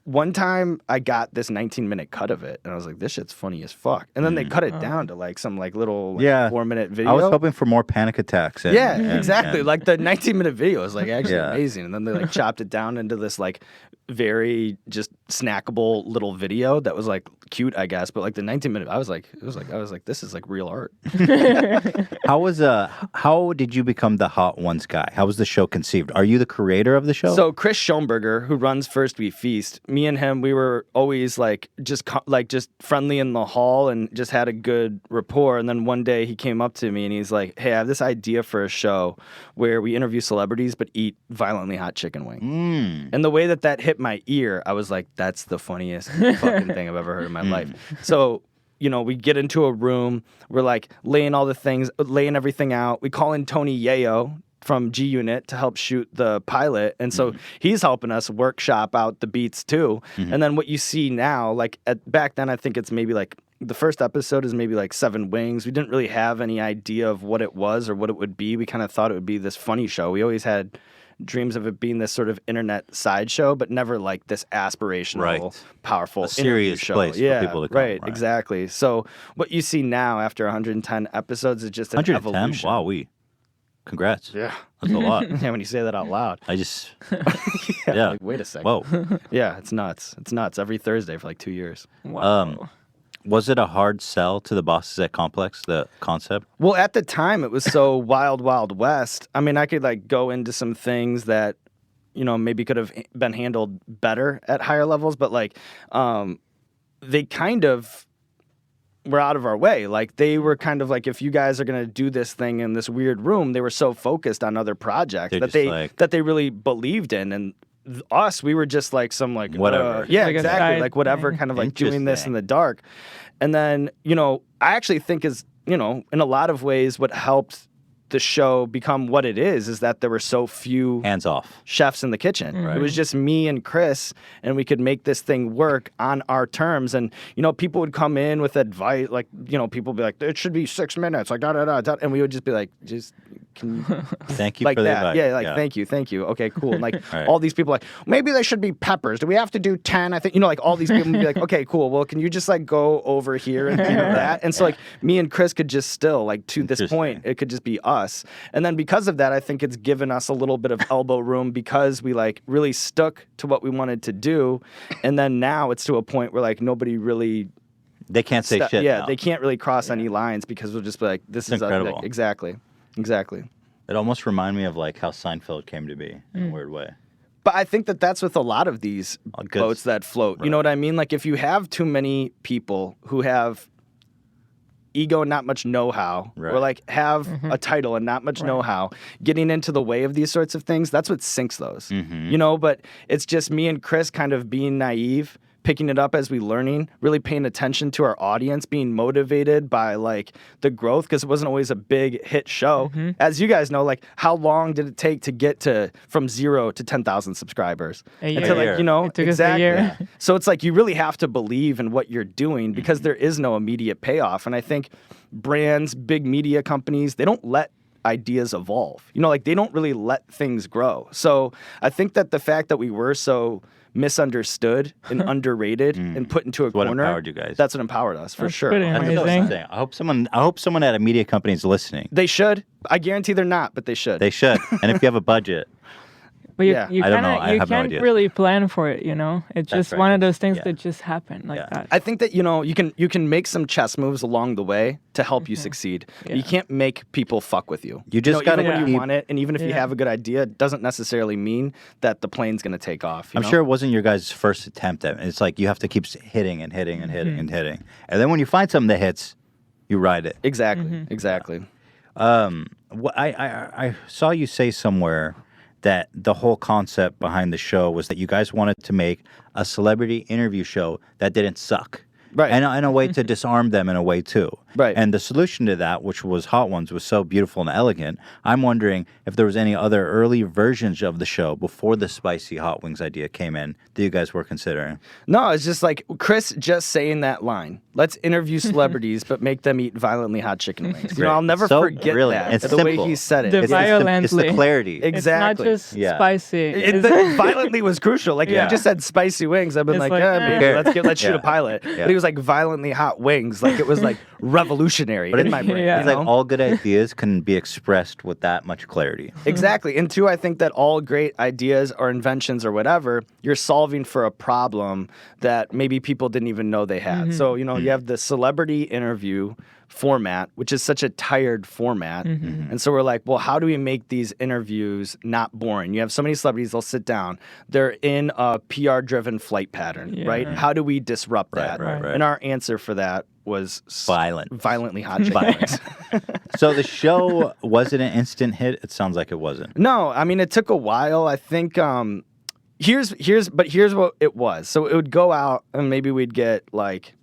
one time I got this 19-minute cut of it and I was like, this shit's funny as fuck. And then they cut it down to like some like little 4-minute video. I was hoping for more panic attacks. Exactly. Like the 19-minute video is like actually Yeah. amazing. And then they like chopped it down into this like very just snackable little video that was like cute, I guess. But like the 19-minute, I was like, this is like real art. How did you become the Hot Ones guy? How was the show conceived? Are you the creator of the show? So Chris Schoenberger, who runs First We Feast, me and him, we were always like just friendly in the hall and just had a good rapport. And then one day he came up to me and he's like, "Hey, I have this idea for a show where we interview celebrities but eat violently hot chicken wings." And the way that hit my ear, I was like, "That's the funniest fucking thing I've ever heard in my life." So. You know, we get into a room, we're like laying everything out. We call in Tony Yayo from G Unit to help shoot the pilot. And so he's helping us workshop out the beats too. And then what you see now, like back then, I think it's maybe like the first episode is maybe like 7 wings. We didn't really have any idea of what it was or what it would be. We kind of thought it would be this funny show. We always had dreams of it being this sort of internet sideshow, but never like this aspirational, powerful, a serious show. place for people to come. Right, exactly. So what you see now after 110 episodes is just an 110? evolution. Wow, congrats. Yeah. That's a lot. Yeah, when you say that out loud. I just, Like, wait a second. Whoa. Yeah, it's nuts. It's nuts. Every Thursday for like 2 years. Wow. Was it a hard sell to the bosses at Complex, the concept? Well, at the time, it was so wild, wild west. I mean, I could like go into some things that, you know, maybe could have been handled better at higher levels, but like, they kind of were out of our way. Like they were kind of like, if you guys are going to do this thing in this weird room, they were so focused on other projects that they really believed in. And us, we were just like some like whatever. Yeah, Like a exactly. side Like whatever, thing. kind of like doing this in the dark. And then, you know, I actually think is, you know, in a lot of ways what helped the show become what it is that there were so few Hands off. chefs in the kitchen. It was just me and Chris, and we could make this thing work on our terms. And, you know, people would come in with advice, like, you know, people would be like, it should be 6 minutes, like, da. And we would just be like, just, can you... Thank you like for the that. advice. Yeah, like, thank you. Okay, cool. And, like, Right. all these people are like, maybe they should be peppers. Do we have to do 10? I think, you know, like, all these people would be like, okay, cool. Well, can you just, like, go over here and do that? And so, like, me and Chris could just still, like, to this point, it could just be us. And then because of that, I think it's given us a little bit of elbow room because we like really stuck to what we wanted to do. And then now it's to a point where like nobody really They can't say shit. Yeah, now. they can't really cross any lines because we'll just be like, this is incredible. Exactly. It almost reminded me of like how Seinfeld came to be in a weird way. But I think that that's with a lot of these good boats that float. You know what I mean? Like if you have too many people who have ego and not much know-how, or like have a title and not much know-how, getting into the way of these sorts of things, that's what sinks those. You know, but it's just me and Chris kind of being naive, picking it up as we learning, really paying attention to our audience, being motivated by like the growth, because it wasn't always a big hit show. As you guys know, like how long did it take to get to from 0 to 10,000 subscribers? A year. Until, like, you know, It took us a exactly. year. So it's like you really have to believe in what you're doing because there is no immediate payoff. And I think brands, big media companies, they don't let ideas evolve. You know, like they don't really let things grow. So I think that the fact that we were so misunderstood and underrated and put into a What corner, empowered you guys. that's what empowered us for sure. pretty That's amazing. what I hope someone at a media company is listening. They should. I guarantee they're not, but they should. They should. And if you have a budget, But you, Yeah. you I don't know. kinda, I you have no can't idea. really plan for it, you know? It's That's just right. one of those things Yeah. that just happen like Yeah. that. I think that, you know, you can make some chess moves along the way to help you succeed. Yeah. You can't make people fuck with you. You just know, gotta even when you keep- want it, and even if you have a good idea, it doesn't necessarily mean that the plane's going to take off. I'm sure it wasn't your guys' first attempt at it. It's like you have to keep hitting and hitting and hitting and hitting. And then when you find something that hits, you ride it. Exactly. I saw you say somewhere that the whole concept behind the show was that you guys wanted to make a celebrity interview show that didn't suck. Right. And in a way to disarm them in a way too. Right. And the solution to that, which was Hot Ones, was so beautiful and elegant. I'm wondering if there was any other early versions of the show before the spicy hot wings idea came in that you guys were considering. No, it's just like Chris just saying that line. Let's interview celebrities, but make them eat violently hot chicken wings. You know, I'll never So forget brilliant. that. It's the way simple. he said it. The It's violently. the clarity. Exactly. It's not just Yeah. spicy. The violently was crucial. Like, if Yeah. you just said spicy wings, I've been It's like, like, yeah, eh. maybe, let's shoot Yeah. a pilot. Yeah. But he was like, violently hot wings. Like, it was like revolutionary in my brain. Yeah. It's you like know? all good ideas can be expressed with that much clarity. Exactly. And two, I think that all great ideas or inventions or whatever, you're solving for a problem that maybe people didn't even know they had. So, you know, you have the celebrity interview format, which is such a tired format. And so we're like, well, how do we make these interviews not boring? You have so many celebrities, they'll sit down. They're in a PR-driven flight pattern, right? How do we disrupt that? right. And our answer for that was violently hot chicken wings. So the show, was it an instant hit? It sounds like it wasn't. No, I mean, it took a while. I think here's what it was. So it would go out and maybe we'd get like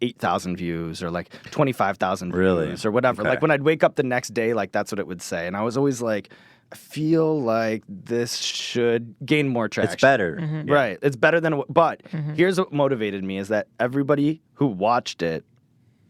8,000 views or like 25,000 views Really? or whatever. Okay. Like when I'd wake up the next day, like that's what it would say. And I was always like, I feel like this should gain more traction. It's better. Yeah. Right. It's better than, but here's what motivated me is that everybody who watched it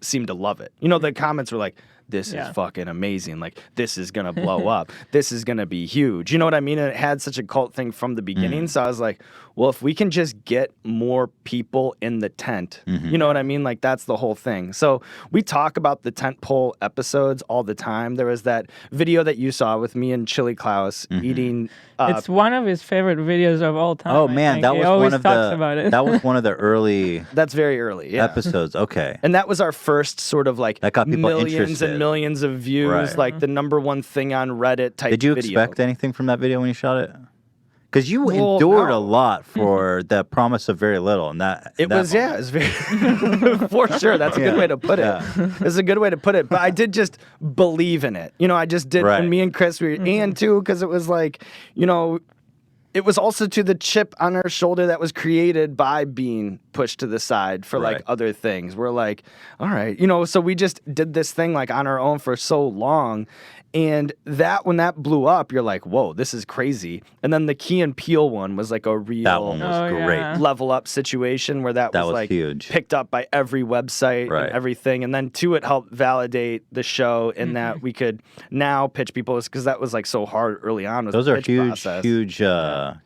seemed to love it. You know, the comments were like, this is fucking amazing. Like, this is going to blow up. This is going to be huge. You know what I mean? And it had such a cult thing from the beginning. So I was like, well, if we can just get more people in the tent, you know what I mean? Like, that's the whole thing. So we talk about the tentpole episodes all the time. There was that video that you saw with me and Chili Klaus eating. It's one of his favorite videos of all time. Oh I man, think. that He was always one of talks about it. that was one of the early That's very early. Yeah. episodes. Okay. And that was our first sort of like That got people millions interested. and millions of views, Right. like the number one thing on Reddit type Did you video. expect anything from that video when you shot it? Because you Well, endured no. a lot for the promise of very little, and that It that was, yeah, moment. it was very, for sure. That's a good way to put it. It's a good way to put it. But I did just believe in it. You know, I just did. Right. And me and Chris, and too, because it was like, you know, it was also to the chip on our shoulder that was created by being pushed to the side for like Right. other things. We're like, all right, you know, so we just did this thing like on our own for so long. And that when that blew up, you're like, whoa, this is crazy. And then the Key and Peele one was like a real That one was Oh, great. yeah. level up situation where that That was like huge. picked up by every website Right. and everything. And then two, it helped validate the show in that we could now pitch people because that was like so hard early on. With Those the are pitch huge, process. huge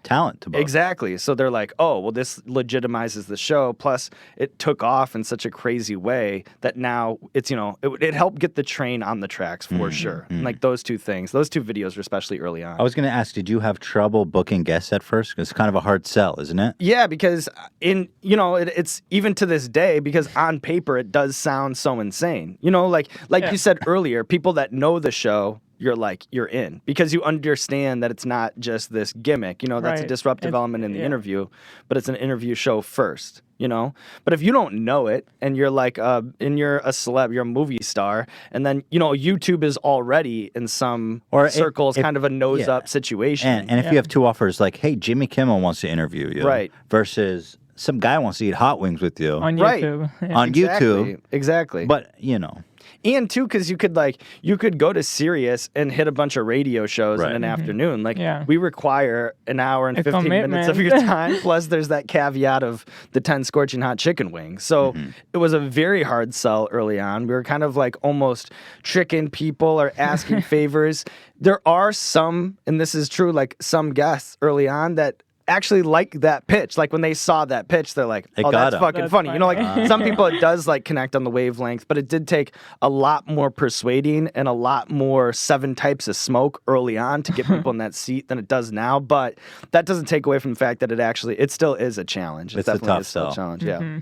talent to both. Exactly. So they're like, oh, well, this legitimizes the show. Plus, it took off in such a crazy way that now it's, you know, it helped get the train on the tracks for sure. And like those two things, those two videos were especially early on. I was going to ask, did you have trouble booking guests at first? It's kind of a hard sell, isn't it? Yeah, because it's even to this day, because on paper it does sound so insane. You know, like you said earlier, people that know the show, you're in because you understand that it's not just this gimmick. You know, that's a Right. disruptive It's- element in the yeah. interview, but it's an interview show first. You know, but if you don't know it and you're like, and you're a celeb, you're a movie star, and then you know YouTube is already in some circles kind of a nose up situation. And if you have two offers, like, hey, Jimmy Kimmel wants to interview you, Right. versus some guy wants to eat hot wings with you on Right. YouTube. Yeah. on YouTube, Exactly. but you know, And too, because you could go to Sirius and hit a bunch of radio shows Right. in an afternoon. Like Yeah. we require an hour and A 15 minutes of your commitment. time. Plus, there's that caveat of the 10 scorching hot chicken wings. So it was a very hard sell early on. We were kind of like almost tricking people or asking favors. There are some, and this is true, like some guests early on that actually like that pitch. Like when they saw that pitch, they're like, It oh, got that's 'em. fucking That's funny. You know, like funny. some people it does like connect on the wavelength, but it did take a lot more persuading and a lot more 7 types of smoke early on to get people in that seat than it does now. But that doesn't take away from the fact that it still is a challenge. It's a definitely tough is still a sell. challenge. Yeah.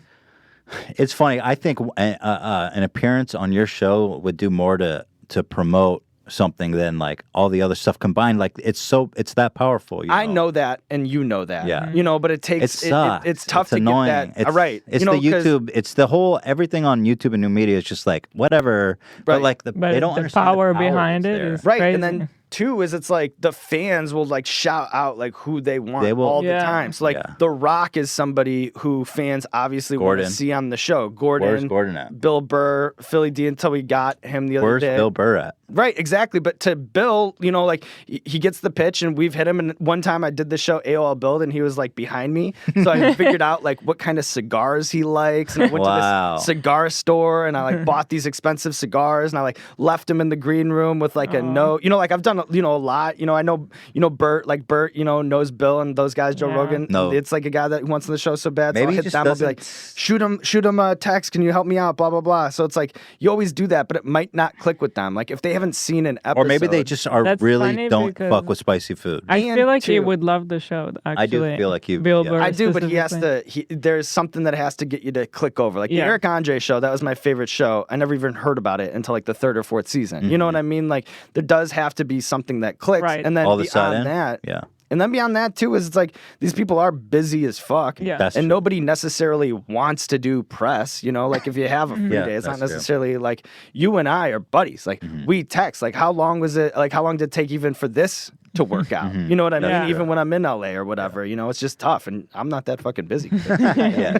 it's funny. I think an appearance on your show would do more to promote something than like all the other stuff combined. Like it's that powerful. You I know that, and you know that. Yeah. You know, but it It takes. sucks. It's tough It's to annoying. get that. It's, Right. It's you know, the 'cause- YouTube. It's the whole everything on YouTube and new media is just like whatever. But Right. like But they don't the understand power the behind that's it there. is Right, crazy. and then too is it's like the fans will like shout out like who they want They will. all the Yeah. time. So like The Rock is somebody who fans obviously want Gordon. to see on the show. Gordon, Where's Gordon at? Bill Burr, Philly D until we got him the other Where's day. Bill Burr at? Right, exactly. But to Bill, you know, like he gets the pitch and we've hit him. And one time I did the show AOL Build and he was like behind me. So I figured out like what kind of cigars he likes. And I went Wow. to this cigar store and I like bought these expensive cigars and I like left him in the green room with like a note. You know, like I've done, you know, a lot. You know, I know, Bert, you know, knows Bill and those guys, Joe Yeah. Rogan. No. It's like a guy that wants on the show so bad. So Maybe I'll he hit just them. I'll be like, shoot him a text. Can you help me out? Blah, blah, blah. So it's like, you always do that, but it might not click with them. Like if they haven't seen an episode. Or maybe they just are That's really funny don't because fuck with spicy food. I And feel like he too- would love the show. Actually, I do feel like he- Bill yeah. Burr I do, but he has specifically. to. There's something that has to get you to click over. Like the Yeah. Eric Andre show, that was my favorite show. I never even heard about it until like the third or fourth season. You know what I mean? Like there does have to be something that clicks, Right. and then All of a beyond sudden, that, yeah. And then beyond that too is it's like these people are busy as fuck. Yeah. That's and true. nobody necessarily wants to do press. You know, like if you have a free Yeah, day, it's not that's true. necessarily like you and I are buddies. Like we text. Like how long was it? Like how long did it take even for this to work out? You know what I mean? Yeah. Even when I'm in LA or whatever, you know, it's just tough, and I'm not that fucking busy. Yeah,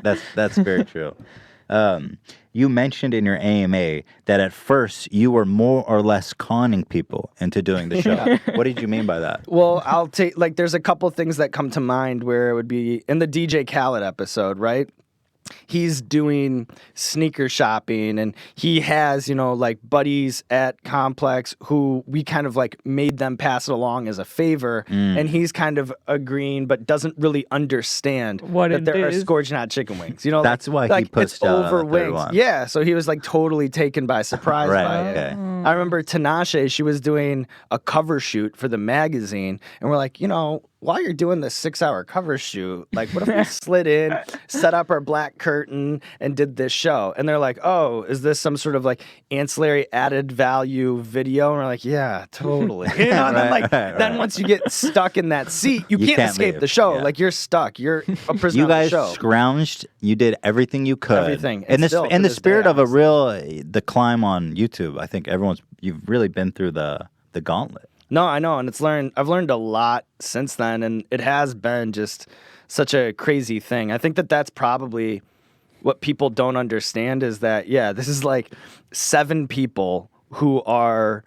no, that's very true. You mentioned in your AMA that at first you were more or less conning people into doing the show. What did you mean by that? Well, I'll take like there's a couple things that come to mind where it would be in the DJ Khaled episode, right? He's doing sneaker shopping and he has, you know, like buddies at Complex who we kind of like made them pass it along as a favor. And he's kind of agreeing but doesn't really understand What that it there are is. scorching hot chicken wings. You know, That's why he like pushed it's over the third wings. one. Yeah, so he was like totally taken by surprise Right, by okay. it. I remember Tinashe, she was doing a cover shoot for the magazine, and we're like, you know, while you're doing this 6-hour cover shoot, like, what if we slid in, set up our black curtain, and did this show? And they're like, oh, is this some sort of like ancillary added value video? And we're like, yeah, totally. You know, and then like, then once you get stuck in that seat, you can't escape leave. the show. Yeah. Like, you're stuck. You're a prisoner You of the guys show. scrounged. You did everything you could. Everything. In And the still, in to the this spirit day, of a honestly. real the climb on YouTube. I think you've really been through the gauntlet. No, I know, and I've learned a lot since then, and it has been just such a crazy thing. I think that that's probably what people don't understand is that, yeah, this is like 7 people who are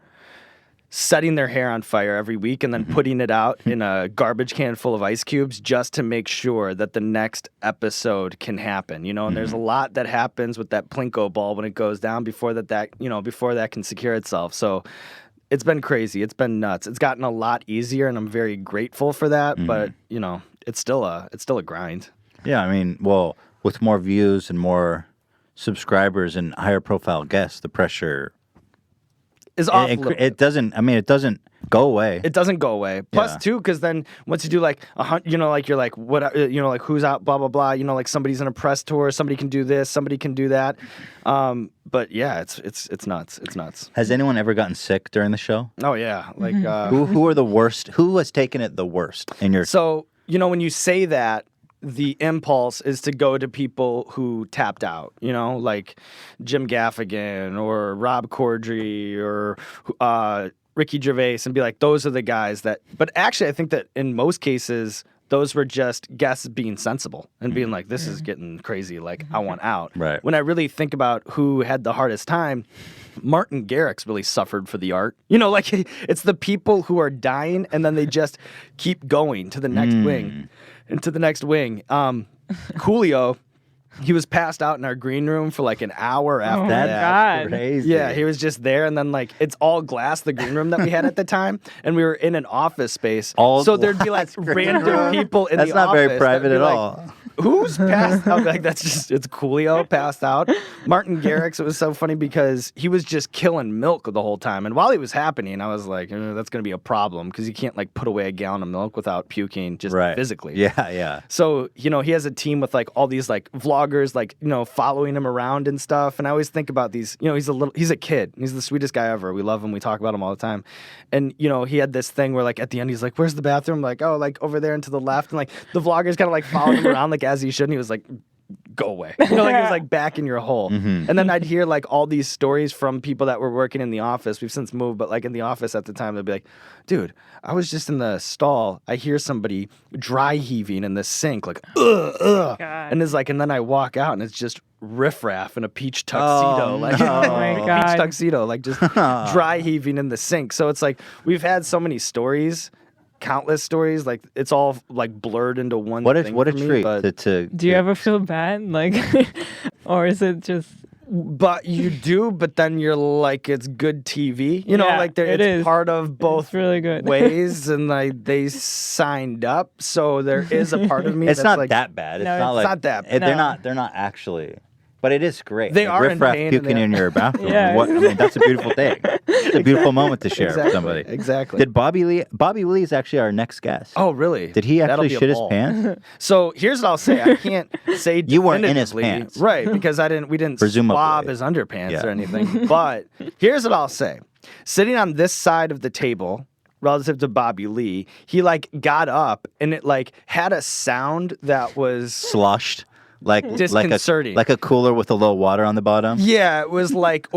setting their hair on fire every week and then putting it out in a garbage can full of ice cubes just to make sure that the next episode can happen, you know, and there's a lot that happens with that Plinko ball when it goes down before that can secure itself. So it's been crazy. It's been nuts. It's gotten a lot easier, and I'm very grateful for that. But you know, it's still a grind. Yeah, I mean, well, with more views and more subscribers and higher profile guests, the pressure Is off a little it doesn't. I mean, it doesn't go away. It doesn't go away. Plus, Yeah. too, because then once you do like you know, like you're like what, you know, like who's out, blah blah blah. You know, like somebody's in a press tour, somebody can do this, somebody can do that. But yeah, it's nuts. It's nuts. Has anyone ever gotten sick during the show? Oh yeah, like Who are the worst? Who has taken it the worst in your? so you know when you say that. The impulse is to go to people who tapped out, you know, like Jim Gaffigan or Rob Corddry or Ricky Gervais, and be like, those are the guys that. But actually, I think that in most cases, those were just guests being sensible and being like, this is getting crazy. Like, I want out. Right. When I really think about who had the hardest time, Martin Garrix really suffered for the art. You know, like it's the people who are dying and then they just keep going to the next wing and to the next wing. Coolio, he was passed out in our green room for like an hour after my that. God. Crazy. Yeah, he was just there, and then like it's all glass, the green room that we had at the time, and we were in an office space. All so there'd be like glass green random room. people in That's the not office. very private that'd be at like, all. Who's passed out? Like that's just it's Coolio passed out. Martin Garrix, it was so funny because he was just killing milk the whole time, and while he was happening, I was like, that's gonna be a problem because you can't like put away a gallon of milk without puking just Right. physically. Yeah, yeah. So, you know, he has a team with like all these like vloggers, like, you know, following him around and stuff. And I always think about these, you know, he's a kid. He's the sweetest guy ever. We love him. We talk about him all the time. And, you know, he had this thing where like at the end, he's like, where's the bathroom? Like, oh, like over there and to the left. And like the vloggers kind of like followed him around like as he should. And he was like go away. You know, like it was like back in your hole. Mm-hmm. And then I'd hear like all these stories from people that were working in the office. We've since moved, but like in the office at the time, they'd be like, dude, I was just in the stall. I hear somebody dry heaving in the sink, like, ugh. God. And it's like, and then I walk out and it's just riffraff in a peach tuxedo. Oh, like, no. Oh my peach God. tuxedo, like just dry heaving in the sink. So it's like, we've had so many stories. Countless stories, like it's all like blurred into one. What a thing what a for me, treat but, Do you ever feel bad, like, or is it just? but you do. But then you're like, it's good TV. You know, Yeah, like it it's is. part of both It's really good. ways, and like they signed up, so there is a part of me. It's that's not like, that bad. It's No, not it's like not that bad. They're No. not. They're not actually. But it is great. They Like, are in riffraff pain and puking they- in your bathroom. Yeah. What, I mean, that's a beautiful thing. It's a beautiful moment to share Exactly, with somebody. exactly. Did Bobby Lee is actually our next guest. Oh, really? Did he That'll actually be a shit his ball. pants? So here's what I'll say. I can't say You weren't in his definitively- pants. right? Because we didn't Presumably. swab his underpants Yeah. or anything. But here's what I'll say: sitting on this side of the table, relative to Bobby Lee, he like got up and it like had a sound that was. Sloshed. Like Disconcerting. like a cooler with a little water on the bottom. Yeah, it was like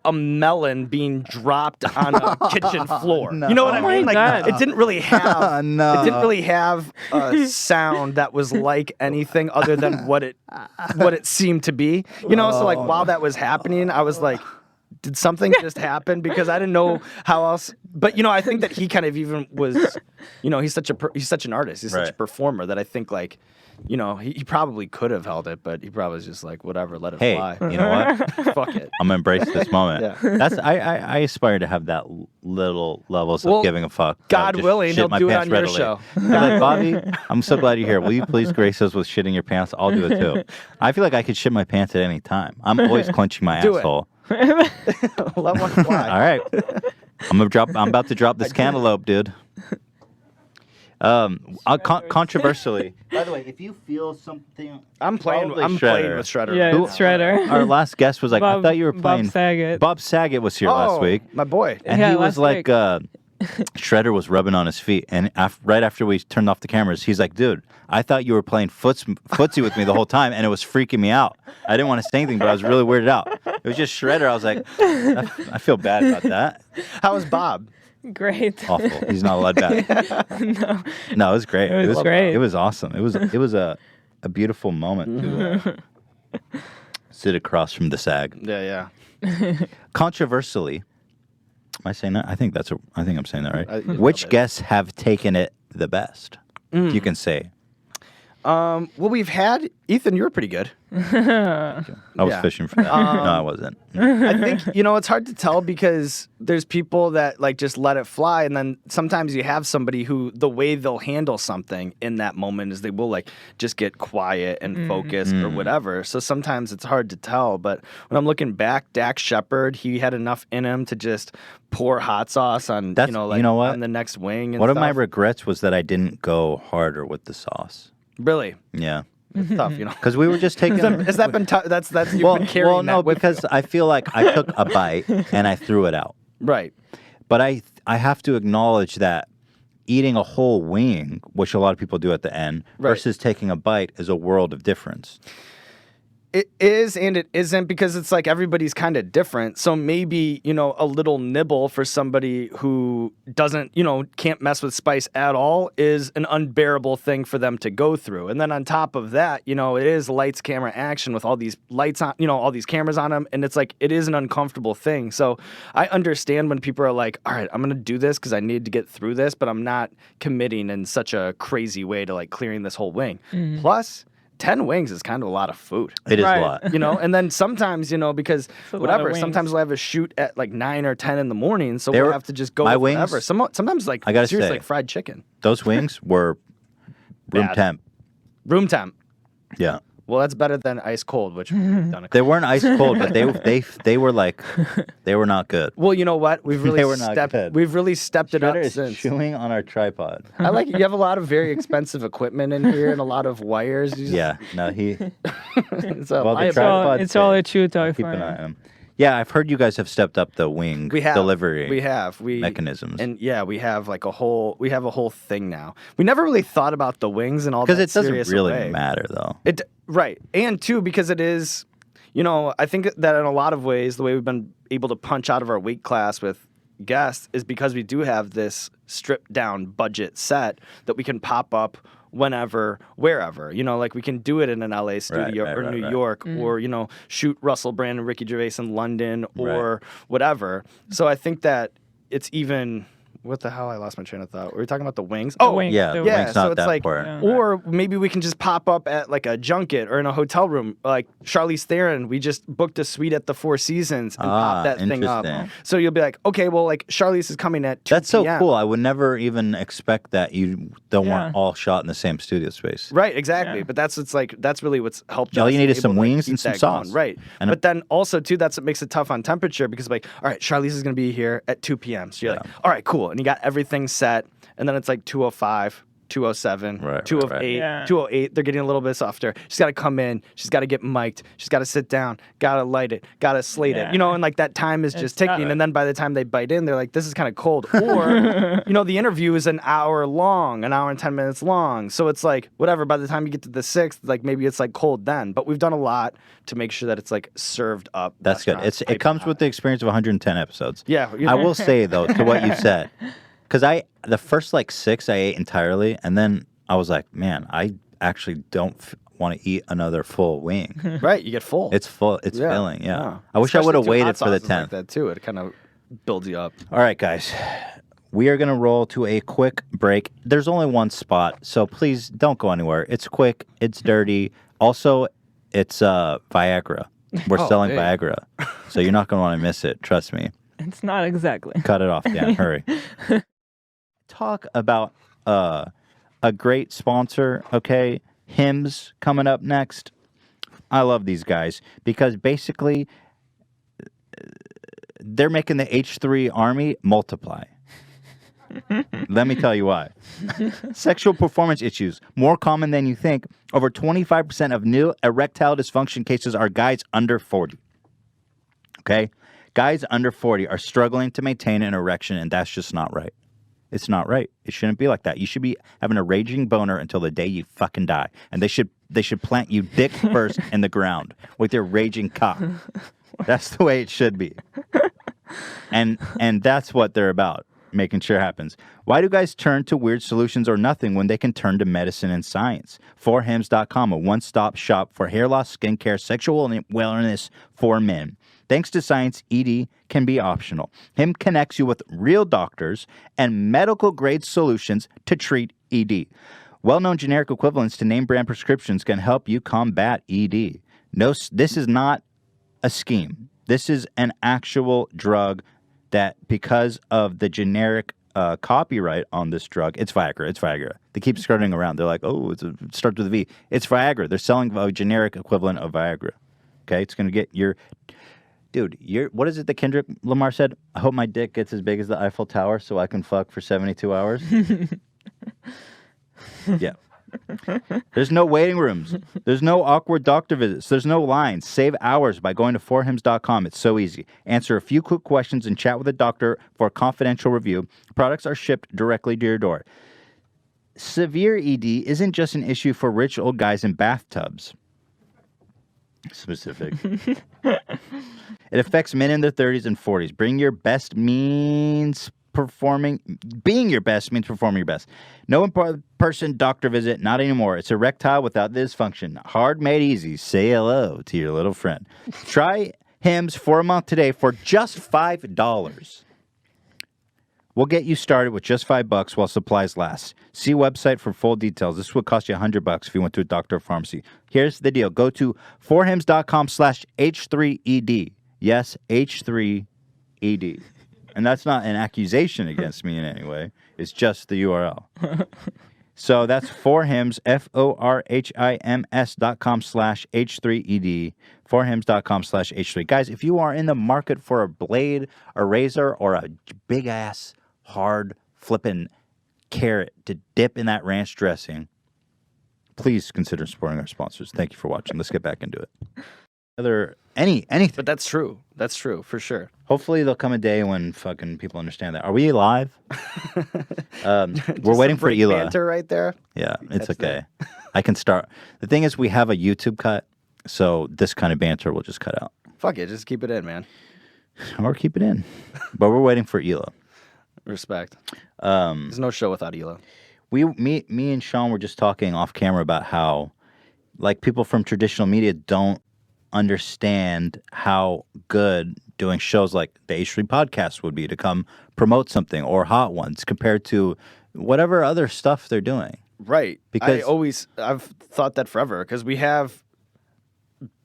a melon being dropped on a kitchen floor. No. You know what Oh I my mean? Like God. it didn't really have No. it didn't really have a sound that was like anything other than what it seemed to be. You know, so like while that was happening, I was like, did something just happen? Because I didn't know how else. But you know, I think that he kind of even was, you know, he's such an artist. He's such a Right. performer that I think like, you know, he probably could have held it, but he probably was just like, whatever, let it Hey, fly. you know what? Fuck it. I'm gonna embrace this moment. Yeah. That's I aspire to have that little levels Well, of giving a fuck. God Just willing, shit he'll my do it pants on your readily. show. Be like, Bobby, I'm so glad you're here. Will you please grace us with shitting your pants? I'll do it too. I feel like I could shit my pants at any time. I'm always clenching my Do it. asshole. Let one fly. All right. I'm about to drop this cantaloupe, dude. Controversially. By the way, if you feel something, I'm playing probably with Shredder. Shredder. Yeah, Who- it's Shredder. Our last guest was like, I Bob- thought you were Bob playing. Saget. Bob Saget was here last week, My boy. and Yeah, he was last like, week. Shredder was rubbing on his feet, and right after we turned off the cameras, he's like, "Dude, I thought you were playing footsie with me the whole time, and it was freaking me out. I didn't want to say anything, but I was really weirded out. It was just Shredder. I was like, I feel bad about that. How was Bob? Great. Awful. He's not allowed back. No, it was great. It was great. It was awesome. It was a beautiful moment to sit across from the SAG. Yeah. Controversially, am I saying that? I think I'm saying that right. love Which it. guests have taken it the best? If you can say. Well, we've had Ethan. You were pretty good. I was Yeah. fishing for that. No, I wasn't. I think it's hard to tell because there's people that like just let it fly, and then sometimes you have somebody who the way they'll handle something in that moment is they will like just get quiet and focused or whatever. So sometimes it's hard to tell. But when I'm looking back, Dak Shepard, he had enough in him to just pour hot sauce on That's- you know what? on the next wing. And One of my stuff. regrets was that I didn't go harder with the sauce. Really Yeah. it's tough, Because we were just taking. Has that been tough? That's you've been carrying well, no, that with because I feel like I took a bite and I threw it out. right. But I have to acknowledge that eating a whole wing, which a lot of people do at the end, Right. versus taking a bite is a world of difference. It is and it isn't because it's like everybody's kind of different. So maybe, a little nibble for somebody who doesn't, can't mess with spice at all is an unbearable thing for them to go through. And then on top of that, it is lights, camera, action with all these lights on, all these cameras on them. And it's like, it is an uncomfortable thing. So I understand when people are like, all right, I'm going to do this because I need to get through this, but I'm not committing in such a crazy way to like clearing this whole wing. Plus, 10 wings is kind of a lot of food. It is Right. a lot. And then sometimes, because a lot of whatever, wings. sometimes we'll have a shoot at like 9 or 10 in the morning, so They we'll were- have to just go my with whatever. wings- Sometimes like I gotta seriously say- like fried chicken. Those wings were room Bad. temp. Room temp. Yeah. Well, that's better than ice cold, which we've done a They weren't ice cold, but they were like, they were not good. Well, you know what? We've really They were not good. We've really stepped it up Shredder is since. chewing on our tripod. I like you have a lot of very expensive equipment in here and a lot of wires. You just- Yeah. No, he. it's a Well, the liability. tripod It's all thing. a chew toy Keep for an me. eye on him. Yeah, I've heard you guys have stepped up the wing We have delivery. We have mechanisms. and yeah, we have like a whole thing now. We never really thought about the wings and all that. Because it doesn't serious really way. matter, though. Right. And two, because it is, I think that in a lot of ways, the way we've been able to punch out of our weight class with guests is because we do have this stripped down budget set that we can pop up whenever, wherever. Like we can do it in an LA studio or New York or, shoot Russell Brand and Ricky Gervais in London or whatever. So I think that it's even... What the hell? I lost my train of thought. Were we talking about the wings? The wings, yeah, the the wings. wings So not it's that like, important. or maybe we can just pop up at like a junket or in a hotel room. Like Charlize Theron, we just booked a suite at the Four Seasons and popped that thing up. Interesting. So you'll be like, okay, well, like Charlize is coming at 2 That's so p.m. cool. I would never even expect that you weren't all shot in the same studio space. Right, exactly. But that's really what's helped. All us you need is able some to, like, wings keep and some that sauce. going. Right. And but then also too, that's what makes it tough on temperature because like, all right, Charlize is going to be here at 2 p.m. So you're like, all right, cool, and you got everything set, and then it's like 2:05. 2:07, 2:08, 2:08. They're getting a little bit softer. She's got to come in. She's got to get mic'd. She's got to sit down. Got to light it. Got to slate it. And like that time is just ticking. And then by the time they bite in, they're like, "This is kind of cold." Or, the interview is an hour and 10 minutes long. So it's like whatever. By the time you get to the 6th, like maybe it's like cold then. But we've done a lot to make sure that it's like served up. That's good. It comes with the experience of 110 episodes. Yeah. I will say though, to what you said. Because the first like 6 I ate entirely, and then I was like, man, I actually don't want to eat another full wing. Right, you get full. It's full. It's filling. Yeah. I wish I would have waited for the 10th. Like that too. It kind of builds you up. All right, guys. We are going to roll to a quick break. There's only one spot, so please don't go anywhere. It's quick. It's dirty. Also, it's Viagra. We're selling Viagra, so you're not going to want to miss it. Trust me. It's not exactly. Cut it off, Dan. Hurry. Talk about a great sponsor, okay? Hims coming up next. I love these guys because basically they're making the H3 army multiply. Let me tell you why. Sexual performance issues, more common than you think. Over 25% of new erectile dysfunction cases are guys under 40. Okay? Guys under 40 are struggling to maintain an erection, and that's just not right. It's not right. It shouldn't be like that. You should be having a raging boner until the day you fucking die. And they should plant you dick first in the ground with your raging cock. That's the way it should be. And that's what they're about, making sure it happens. Why do guys turn to weird solutions or nothing when they can turn to medicine and science? 4hims.com, a one-stop shop for hair loss, skincare, sexual wellness for men. Thanks to science, ED can be optional. Him connects you with real doctors and medical-grade solutions to treat ED. Well-known generic equivalents to name-brand prescriptions can help you combat ED. No, this is not a scheme. This is an actual drug that, because of the generic copyright on this drug, it's Viagra. It's Viagra. They keep skirting around. They're like, oh, it starts with a V. It's Viagra. They're selling a generic equivalent of Viagra. Okay, it's going to get your... Dude, what is it that Kendrick Lamar said? I hope my dick gets as big as the Eiffel Tower so I can fuck for 72 hours. Yeah. There's no waiting rooms. There's no awkward doctor visits. There's no lines. Save hours by going to 4hims.com. It's so easy. Answer a few quick questions and chat with a doctor for a confidential review. Products are shipped directly to your door. Severe ED isn't just an issue for rich old guys in bathtubs. Specific. It affects men in their 30s and 40s. Being your best means performing your best. No in-person doctor visit, not anymore. It's erectile without the dysfunction. Hard made easy. Say hello to your little friend. Try Hims for a month today for just $5. We'll get you started with just $5 while supplies last. See website for full details. This would cost you $100 if you went to a doctor or pharmacy. Here's the deal. Go to 4hims.com/H3ED. Yes, H3ED. And that's not an accusation against me in any way. It's just the URL. So that's 4hims, FORHIMS.com/H3ED. 4hims.com/H3. Guys, if you are in the market for a blade, a razor, or a big-ass, hard, flippin' carrot to dip in that ranch dressing, please consider supporting our sponsors. Thank you for watching. Let's get back into it. Anything. But that's true. That's true, for sure. Hopefully there'll come a day when fucking people understand that. Are we live? We're waiting for Ela. Banter right there. Yeah, it's okay. I can start. The thing is, we have a YouTube cut, so this kind of banter will just cut out. Fuck it, just keep it in, man. Or keep it in. But we're waiting for Ela. Respect. There's no show without Ela. Me and Sean were just talking off camera about how, like, people from traditional media don't understand how good doing shows like the H3 podcast would be to come promote something, or Hot Ones, compared to whatever other stuff they're doing. Right. Because I've thought that forever, because we have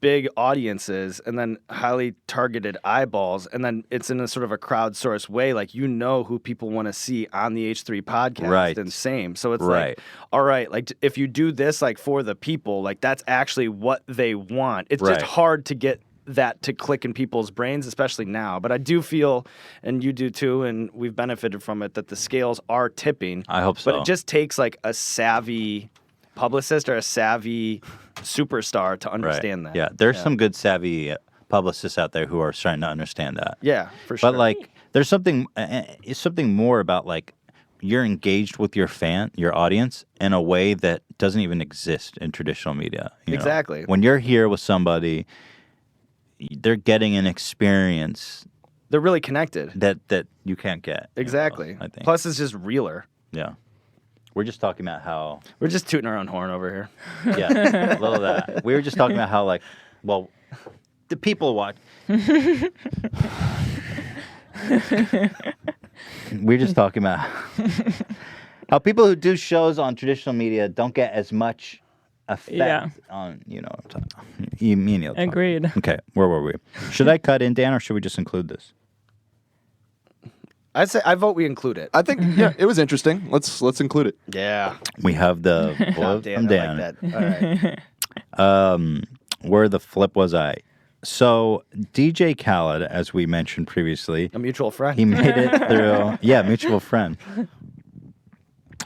big audiences and then highly targeted eyeballs, and then it's in a sort of a crowdsourced way. Like, you know who people want to see on the H3 podcast, Right. and same. So it's Right. like, all right, like if you do this like for the people, like that's actually what they want. It's Right. just hard to get that to click in people's brains, especially now. But I do feel, and you do too, and we've benefited from it, that the scales are tipping. I hope so. But it just takes like a savvy publicist or a savvy superstar to understand that. Yeah, there's some good savvy publicists out there who are starting to understand that. Yeah, for sure. But like, there's something. It's something more about like you're engaged with your audience, in a way that doesn't even exist in traditional media. You know? Exactly. When you're here with somebody, they're getting an experience they're really connected. that you can't get. Exactly. I think. Plus, it's just realer. Yeah. We're just talking about how. We're just tooting our own horn over here. Yeah, a little of that. We were just talking about how, like, well, the people watch. We're just talking about how people who do shows on traditional media don't get as much effect on, you know, me and you. Agreed. Okay, where were we? Should I cut in, Dan, or should we just include this? I'd say I vote we include it. I think it was interesting. Let's include it. Yeah. We have the Oh, flip Dan, from I Dan. like that. All right. Where the flip was I? So DJ Khaled, as we mentioned previously, A mutual friend. he made it through. Yeah, mutual friend.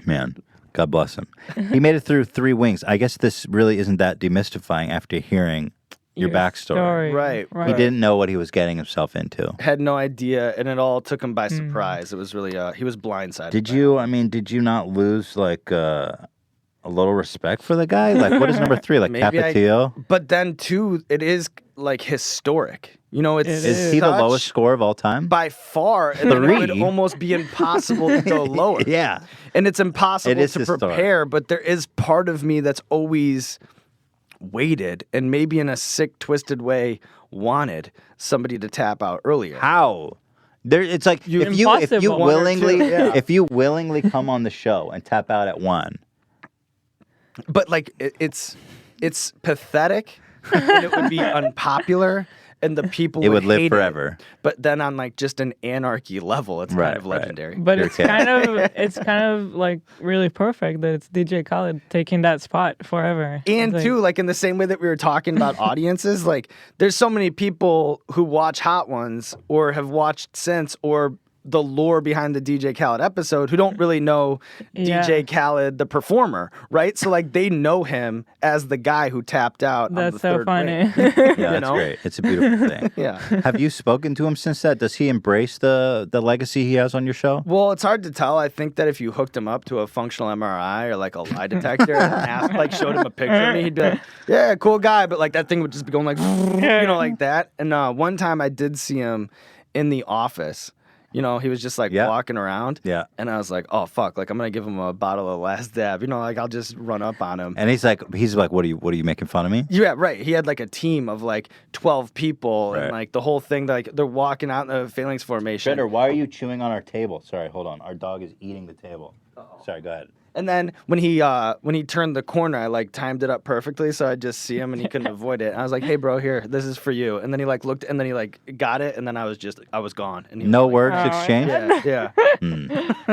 Man, God bless him. He made it through 3 wings. I guess this really isn't that demystifying after hearing your backstory. Right. He didn't know what he was getting himself into. Had no idea, and it all took him by surprise. It was really, he was blindsided. Did you? I mean, did you not lose like a little respect for the guy? Like, what is number 3? Like Maybe Capetillo? But then, too, it is like historic. You know, it's Is he the such- lowest score of all time? by far, and then it 3? would almost be impossible to go lower. Yeah. And it's impossible It is to historic. prepare, but there is part of me that's always waited, and maybe in a sick, twisted way, wanted somebody to tap out earlier. How? There, it's like if you Impossible. willingly One or two, yeah. if you willingly come on the show and tap out at 1. But like, it's pathetic, and it would be unpopular, and the people It would live hate it. forever. But then on like just an anarchy level, it's Right, kind of right. legendary. But You're it's kidding. kind of like really perfect that it's DJ Khaled taking that spot forever. And It's like- too, like in the same way that we were talking about audiences, like there's so many people who watch Hot Ones or have watched since, or the lore behind the DJ Khaled episode, who don't really know Yeah. DJ Khaled, the performer, right? So like they know him as the guy who tapped out on the That's so third funny. ring. Yeah, that's know? great. It's a beautiful thing. Yeah. Have you spoken to him since that? Does he embrace the legacy he has on your show? Well, it's hard to tell. I think that if you hooked him up to a functional MRI or like a lie detector and asked, like showed him a picture of me, he'd be like, yeah, cool guy. But like that thing would just be going like, you know, like that. And one time I did see him in the office. You know, he was just like Yeah. walking around. Yeah. And I was like, oh, fuck. Like, I'm going to give him a bottle of Last Dab. You know, like, I'll just run up on him. And he's like, what are you making fun of me? Yeah, right. He had like a team of like 12 people Right. and like the whole thing, like they're walking out in the phalanx formation. Shredder, why are you chewing on our table? Sorry, hold on. Our dog is eating the table. Sorry, go ahead. And then when he turned the corner, I like timed it up perfectly, so I just see him and he couldn't avoid it. And I was like, "Hey, bro, here, this is for you." And then he like looked, and then he like got it, and then I was gone. And he was No like, words Oh, exchanged? Yeah.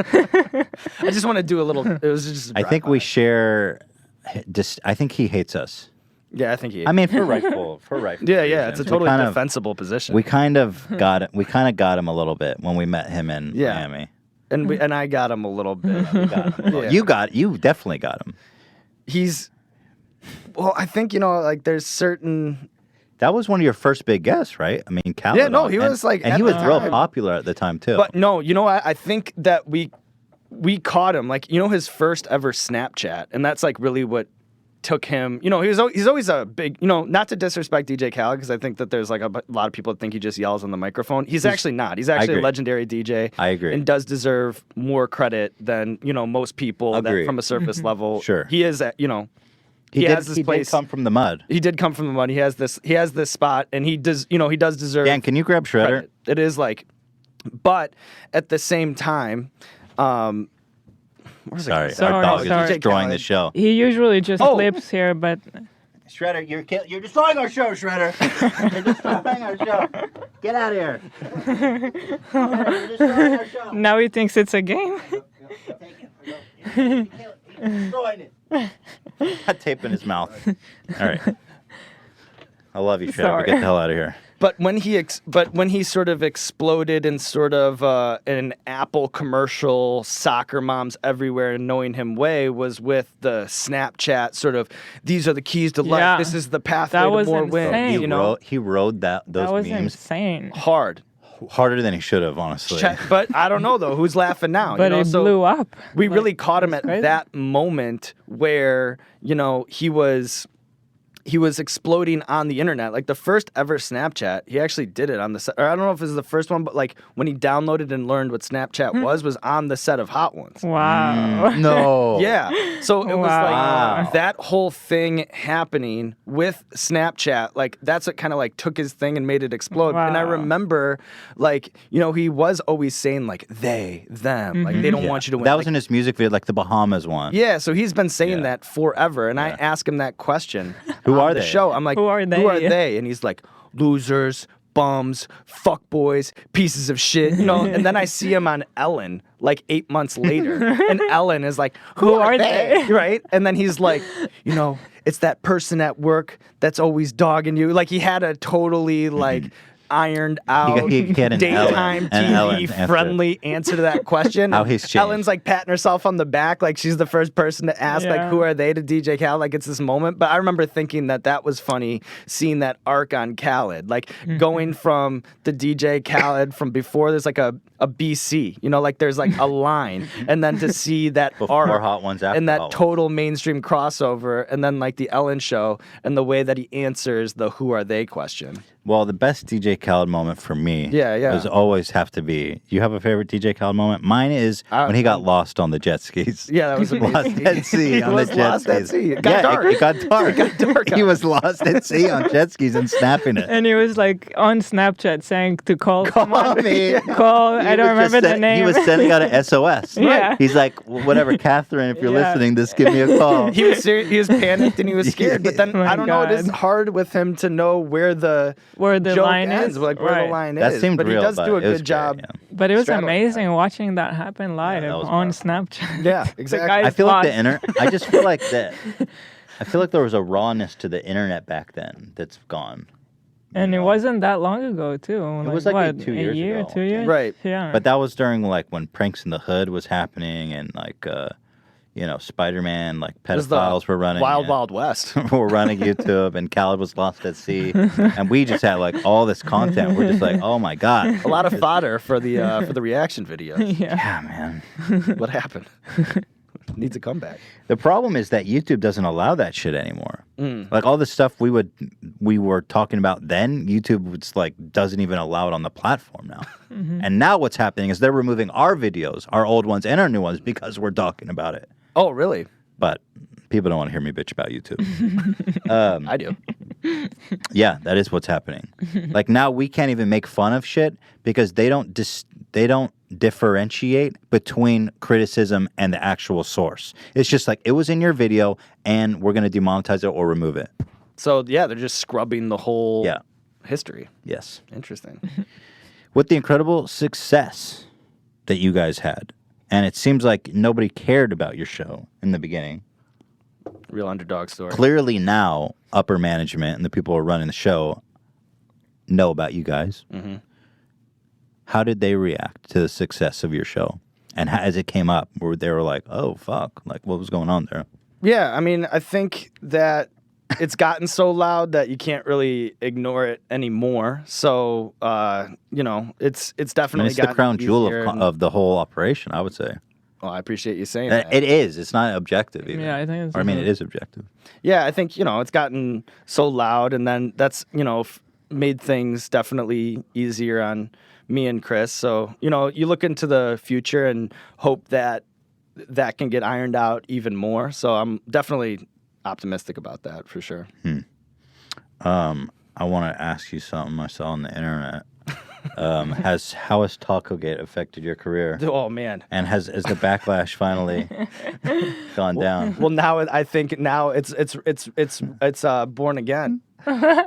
I just want to do a little. It was just. a I think drive-by. we share. I think he hates us. Yeah, I think he. I mean, for rightful. yeah. It's a reasons. totally We kind of- defensible position. We kind of got it. We kind of got him a little bit when we met him in Yeah. Miami. and I got him a little bit. Yeah. You definitely got him. He's. Well, I think like there's certain. That was one of your first big guests, right? I mean, Khaled. Yeah, no, he was, like, and at he the was real time. popular at the time too. But no, I think that we caught him, like, his first ever Snapchat, and that's like really what took him. He's always a big. Not to disrespect DJ Khaled, because I think that there's like a lot of people that think he just yells on the microphone. He's actually not. He's actually a legendary DJ. I agree. And does deserve more credit than most people that from a surface level. Sure. He is at He did come from the mud. He did come from the mud. He has this spot, and he does deserve. Dan, can you grab Shredder? Credit. It is like, but at the same time, Sorry, our dog is destroying the show. He usually just flips here, but Shredder, you're destroying our show, Shredder. You're destroying our show. Get out of here. Shredder, you're destroying our show. now he thinks it's a game. You're destroying it. Got tape in his mouth. All right. I love you, Shredder. Sorry. Get the hell out of here. But when he sort of exploded in sort of an Apple commercial, soccer moms everywhere knowing him way was with the Snapchat sort of, these are the keys to life. Yeah. This is the pathway That to was more insane. wins. He rode those That was memes insane. Hard. harder than he should have, honestly. But I don't know though. Who's laughing now? But it blew up. We really caught him at crazy. that moment where he was exploding on the internet. Like the first ever Snapchat, he actually did it on the set. Or I don't know if it was the first one, but like when he downloaded and learned what Snapchat was on the set of Hot Ones. Wow. No. Yeah. So it was Wow. like that whole thing happening with Snapchat. Like that's what kind of like took his thing and made it explode. And I Wow. remember like, he was always saying like they, them, like they don't want you to win. That was in his music video, like the Bahamas one. Yeah, so he's been saying Yeah. that forever, and I ask him that question. Who on are the they? show? I'm like, Who are they? Who are they? And he's like, losers, bums, fuckboys, pieces of shit. And then I see him on Ellen like 8 months later, and Ellen is like, who are they? Right? And then he's like, it's that person at work that's always dogging you. Like he had a totally like. Ironed out, He had an daytime Ellen TV answer. friendly answer to that question. How he's changed. Ellen's like patting herself on the back, like she's the first person to ask, like, Yeah. who are they to DJ Khaled? Like it's this moment. But I remember thinking that was funny, seeing that arc on Khaled, like going from the DJ Khaled from before there's like a BC, like there's like a line, and then to see that Before arc Hot Ones, after and that Hot Ones. total mainstream crossover, and then like the Ellen show and the way that he answers the who are they question. Well, the best DJ Khaled moment for me was always have to be, you have a favorite DJ Khaled moment? Mine is when he got lost on the jet skis. Yeah, that was Lost at sea on the was jet lost at skis. sea. It got dark. It got dark. It got dark He out. was lost at sea on jet skis and snapping it. And he was like on Snapchat saying to call someone. me. Call, I don't remember the name. He was sending out a SOS. Yeah. He's like, whatever, Catherine, if you're Yeah. listening, just give me a call. He was serious, he was panicked and he was scared. But then Oh my I don't know. It is God. hard with him to know where the Joke line is. like where Right. the line That is. seemed but real, he does but do a it was good job. great, yeah. But it was straddling amazing watching that happen live that was on powerful. Snapchat. Yeah, The exactly. guy's I feel like lost. I just feel like that. I feel like there was a rawness to the internet back then that's gone. And it wasn't that long ago too. It was like what, 2 years a year, ago. 2 years. Right. Yeah. But that was during like when Pranks in the Hood was happening and like Spider-Man, like It was the pedophiles were running Wild Wild West. were running YouTube and Khaled was lost at sea. And we just had like all this content. We're just like, oh my God. A lot of fodder for the reaction videos. yeah. Yeah, man. What happened? Needs a comeback. The problem is that YouTube doesn't allow that shit anymore. Like all the stuff we were talking about then, YouTube doesn't even allow it on the platform now. And now what's happening is they're removing our videos, our old ones and our new ones, because we're talking about it. Oh, really? But people don't want to hear me bitch about YouTube. I do. Yeah, that is what's happening. Like now we can't even make fun of shit because they don't differentiate between criticism and the actual source. It's just like it was in your video and we're going to demonetize it or remove it. So yeah, they're just scrubbing the whole history. Yes. Interesting. With the incredible success that you guys had, and it seems like nobody cared about your show in the beginning. Real underdog story. Clearly now, upper management and the people who are running the show know about you guys. Mm-hmm. How did they react to the success of your show? And as it came up, they were like, oh, fuck. Like, what was going on there? Yeah, I mean, I think that it's gotten so loud that you can't really ignore it anymore. So, it's definitely It's the gotten crown jewel easier and- of the whole operation, I would say. Well, I appreciate you saying that. It is. It's not objective even. Yeah, I think it's. Or, I mean, it is objective. Yeah, I think, it's gotten so loud, and then that's, made things definitely easier on me and Chris. So, you look into the future and hope that can get ironed out even more. So I'm definitely optimistic about that for sure. I want to ask you something I saw on the internet. How has Tacogate affected your career? Oh man! And has the backlash finally gone down? Well, now I think it's born again.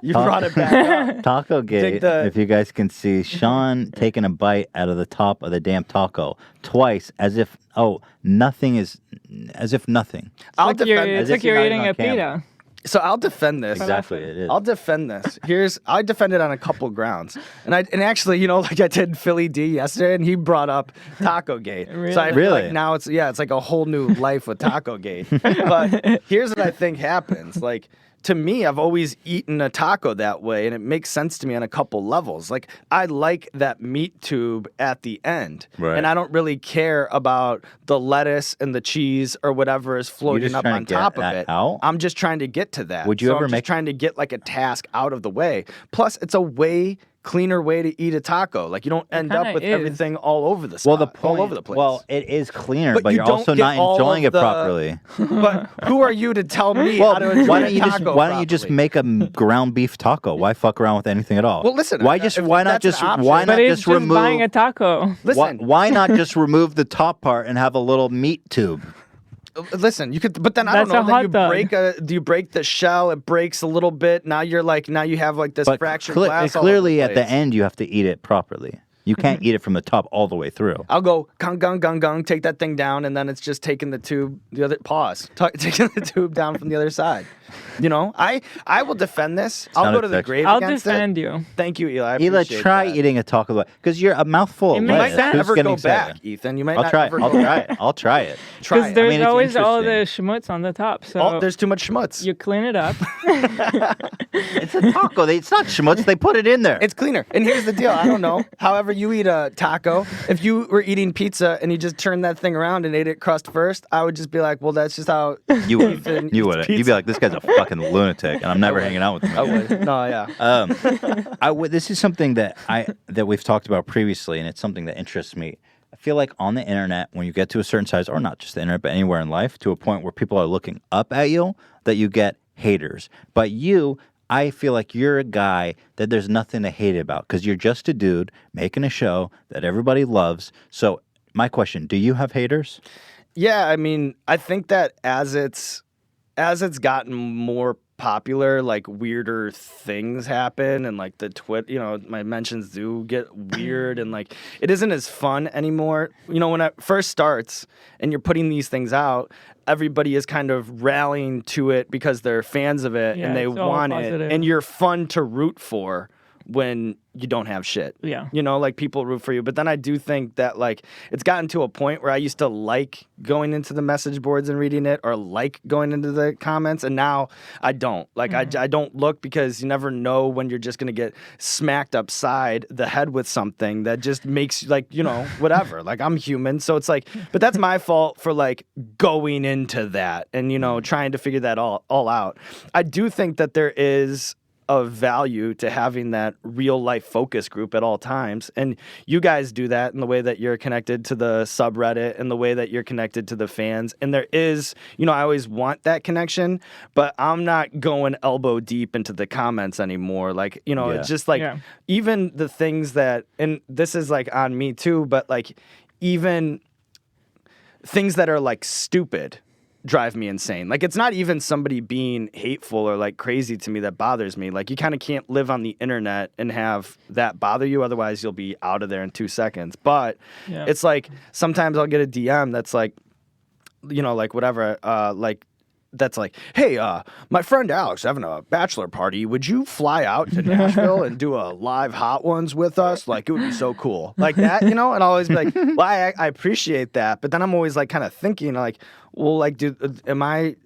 You brought it back up. Tacogate. If you guys can see, Sean taking a bite out of the top of the damn taco twice, as if nothing. It's like you're eating a pita. So I'll defend this. Exactly, it is. I'll defend this. I defend it on a couple grounds, and actually, like I did Philly D yesterday, and he brought up Tacogate. Really? So I feel like now it's like a whole new life with Tacogate. But here's what I think happens. Like, to me, I've always eaten a taco that way, and it makes sense to me on a couple levels. Like, I like that meat tube at the end, right. And I don't really care about the lettuce and the cheese or whatever is floating up on top of it. I'm just trying to get to that. Would you ever I'm just trying to get like a task out of the way. Plus, it's a way cleaner way to eat a taco. Like, you don't end up with everything all over the spot, all over the place. Well, it is cleaner, but you're don't also get not all enjoying of it properly. But who are you to tell me how to enjoy a taco why don't you just make a ground beef taco? Why fuck around with anything at all? Well, listen. Why not just remove? Buying a taco. Listen. Why not just remove the top part and have a little meat tube? Listen, you could, but then I don't know. Then do you break the shell? It breaks a little bit. Now you have like this fractured glass. Clearly, at the end, you have to eat it properly. You can't eat it from the top all the way through. I'll go gung, take that thing down, and then it's just taking the tube, taking the tube down from the other side. I will defend this. I'll go to the grave against it. I'll defend you. Thank you, Eli. Eli, try eating a taco because you're a mouthful of lettuce. You might never go back, Ethan. You might not ever go back. I'll try it. Because there's always all the schmutz on the top. So there's too much schmutz. You clean it up. It's a taco. It's not schmutz. They put it in there. It's cleaner. And here's the deal. I don't know. However you eat a taco, if you were eating pizza and you just turned that thing around and ate it crust first, I would just be like, well, that's just how you would. You would. You'd be like, this guy's a fucking lunatic, and I'm never hanging out with him. I would. No, yeah. This is something that we've talked about previously, and it's something that interests me. I feel like on the internet, when you get to a certain size, or not just the internet, but anywhere in life, to a point where people are looking up at you, that you get haters. But I feel like you're a guy that there's nothing to hate about because you're just a dude making a show that everybody loves. So my question, do you have haters? Yeah, I mean, I think that as it's gotten more popular, like weirder things happen, and like my mentions do get weird, and like it isn't as fun anymore. When it first starts and you're putting these things out, everybody is kind of rallying to it because they're fans of it and they want it, and you're fun to root for when you don't have shit. Yeah. Like people root for you. But then I do think that like it's gotten to a point where I used to like going into the message boards and reading it, or like going into the comments, and now I don't. Like I don't look, because you never know when you're just going to get smacked upside the head with something that just makes whatever. Like, I'm human. So it's like, but that's my fault for like going into that and, trying to figure that all out. I do think that there is of value to having that real life focus group at all times. And you guys do that in the way that you're connected to the subreddit and the way that you're connected to the fans. And there is, I always want that connection, but I'm not going elbow deep into the comments anymore. Like, it's just like, even the things that, and this is like on me too, but like even things that are like stupid drive me insane. Like, it's not even somebody being hateful or like crazy to me that bothers me. Like, you kind of can't live on the internet and have that bother you, otherwise you'll be out of there in 2 seconds. But it's like sometimes I'll get a DM that's like, like whatever, like that's like, hey, my friend Alex having a bachelor party. Would you fly out to Nashville and do a live Hot Ones with us? Like, it would be so cool. Like that, And I'll always be like, well, I appreciate that. But then I'm always like kind of thinking like, well, like, am I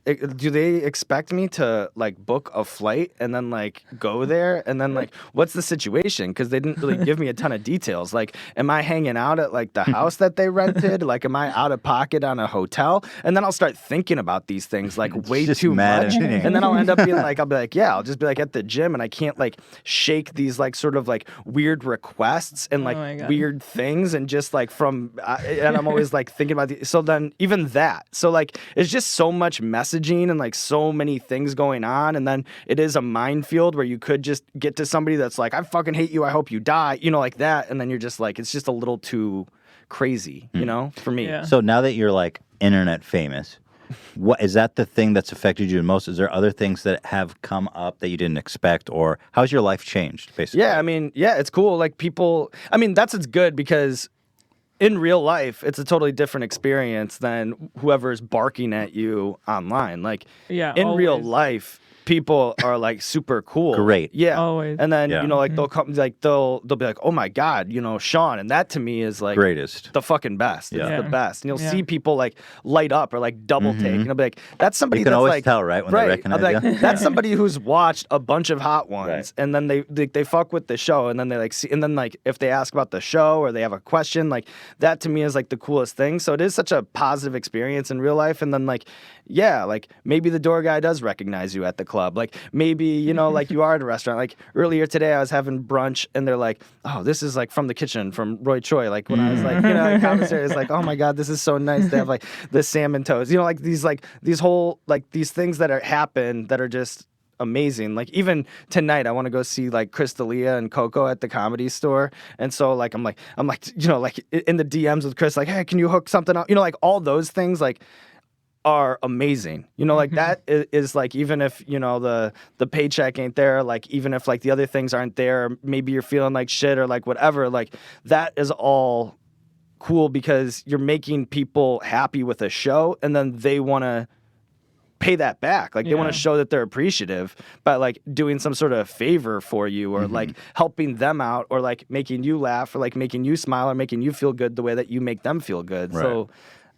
do they expect me to like book a flight and then like go there and then like what's the situation? Because they didn't really give me a ton of details. Like, am I hanging out at like the house that they rented? Like, am I out of pocket on a hotel? And then I'll start thinking about these things like way just too much. imagining. And then I'll end up being like, I'll be like, yeah, I'll just be like at the gym and I can't like shake these like sort of like weird requests and like my God. weird things and just like and I'm always like thinking about so then even that. So like it's just so much messaging and like so many things going on. And then it is a minefield where you could just get to somebody that's like, I fucking hate you. I hope you die, like that. And then you're just like, it's just a little too crazy, for me. Yeah. So now that you're like internet famous, what is that the thing that's affected you the most? Is there other things that have come up that you didn't expect, or how's your life changed, basically? Yeah, I mean, yeah, it's cool. Like people, I mean, it's good because in real life, it's a totally different experience than whoever's barking at you online. Like, Yeah, in real always. life, people are like super cool. Great. Yeah. Always. And then, Yeah. like they'll come, like they'll be like, oh my God, Sean. And that to me is like Greatest. the fucking best. It's Yeah. the best. And you'll Yeah. see people like light up or like double take. And I'll be like, that's somebody You can that's always like, tell, right, when they I'll recognize be like, you? that's somebody who's watched a bunch of Hot Ones. Right. And then they fuck with the show. And then they like see, and then like if they ask about the show or they have a question, like that to me is like the coolest thing. So it is such a positive experience in real life. And then like, yeah, like maybe the door guy does recognize you at the club. Like maybe, like you are at a restaurant. Like earlier today I was having brunch and they're like, oh, this is like from the kitchen from Roy Choi. Like when I was like, like commissary is like, oh my God, this is so nice to have like the salmon toast. Like these whole, like these things that happen that are just amazing. Like even tonight I want to go see like Chris D'Elia and Coco at the Comedy Store. And so like I'm like like in the DMs with Chris, like, hey, can you hook something up? Like all those things like are amazing. Like that is like, even if, the paycheck ain't there, like even if like the other things aren't there, maybe you're feeling like shit or like whatever, like that is all cool because you're making people happy with a show and then they want to pay that back. Like they want to show that they're appreciative by like doing some sort of favor for you or like helping them out or like making you laugh or like making you smile or making you feel good the way that you make them feel good. Right. So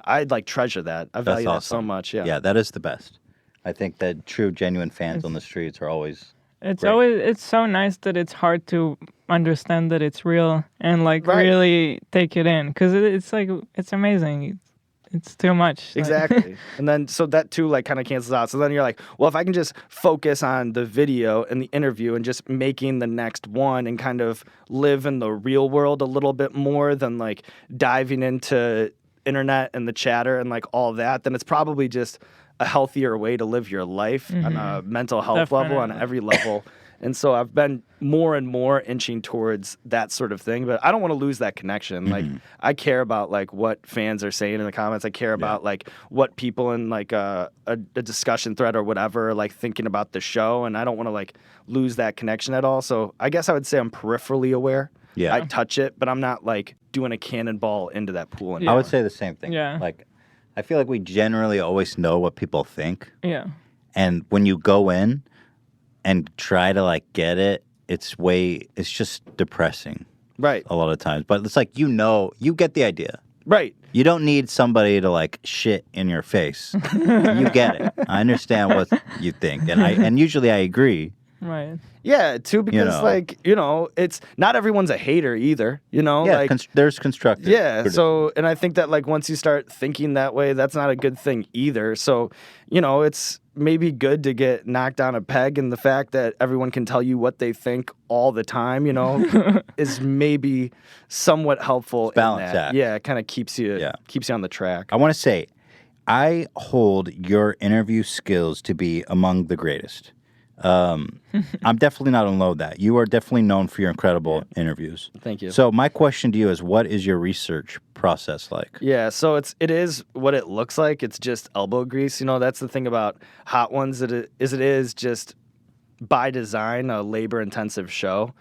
I'd like treasure that. I value that so awesome. much. Yeah. Yeah, that is the best. I think that true, genuine fans on the streets are always. It's Great. always it's so nice that it's hard to understand that it's real and like Right. really take it in because it's like it's amazing. It's too much. like- Exactly. And then so that too like kind of cancels out. So then you're like, well, if I can just focus on the video and the interview and just making the next one and kind of live in the real world a little bit more than like diving into internet and the chatter and like all that, then it's probably just a healthier way to live your life on a mental health level, on Definitely. every level. And so I've been more and more inching towards that sort of thing, but I don't want to lose that connection. Like I care about like what fans are saying in the comments. I care about like what people in like a discussion thread or whatever are like thinking about the show, and I don't want to like lose that connection at all. So I guess I would say I'm peripherally aware. Yeah. I touch it, but I'm not like doing a cannonball into that pool I anymore. would say the same thing. Yeah. Like, I feel like we generally always know what people think. Yeah. And when you go in and try to like get it, it's just depressing Right. a lot of times. But it's like, you get the idea. Right. You don't need somebody to like shit in your face. You get it. I understand what you think. And usually I agree. Right. Yeah, too, because know. like, it's not everyone's a hater either, Yeah, like there's constructive. yeah, criticism. so and I think that like once you start thinking that way, that's not a good thing either. So, it's maybe good to get knocked down a peg, and the fact that everyone can tell you what they think all the time, is maybe somewhat helpful. Balance in that. act. Yeah, it kind of keeps you Yeah. on the track. I want to say, I hold your interview skills to be among the greatest. I'm definitely not alone with that. You are definitely known for your incredible interviews. Thank you. So my question to you is, what is your research process like? Yeah, so it is what it looks like. It's just elbow grease. That's the thing about Hot Ones, it is just by design a labor-intensive show.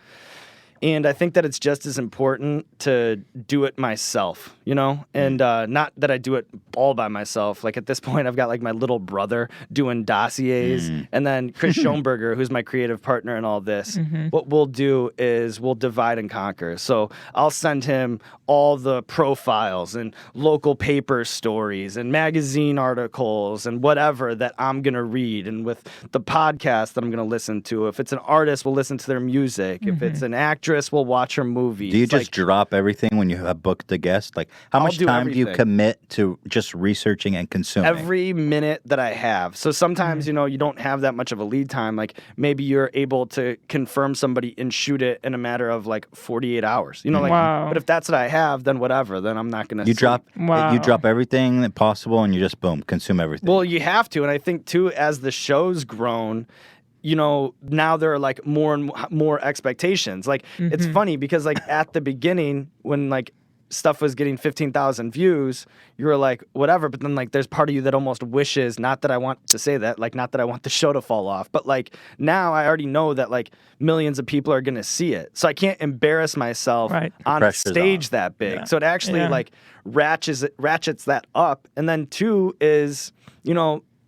And I think that it's just as important to do it myself, and not that I do it all by myself. Like at this point, I've got like my little brother doing dossiers, and then Chris Schoenberger, who's my creative partner in all this. What we'll do is we'll divide and conquer. So I'll send him all the profiles and local paper stories and magazine articles and whatever that I'm going to read. And with the podcast that I'm going to listen to, if it's an artist, we'll listen to their music. If it's an actress, we'll watch her movies. Do you just drop everything when you have booked a guest? Like, how much time do you commit to just researching and consuming? Every minute that I have. So sometimes, you don't have that much of a lead time. Like maybe you're able to confirm somebody and shoot it in a matter of like 48 hours. Wow. But if that's what I have, then whatever. Then I'm not going to. You drop everything possible, and you just boom, consume everything. Well, you have to, and I think too, as the show's grown, now there are like more and more expectations. Like it's funny because like at the beginning when like stuff was getting 15,000 views, you were like whatever, but then like there's part of you that almost wishes, not that I want to say that, like not that I want the show to fall off, but like now I already know that like millions of people are going to see it. So I can't embarrass myself on a stage that big. Yeah. So it actually like ratchets that up. And then two is,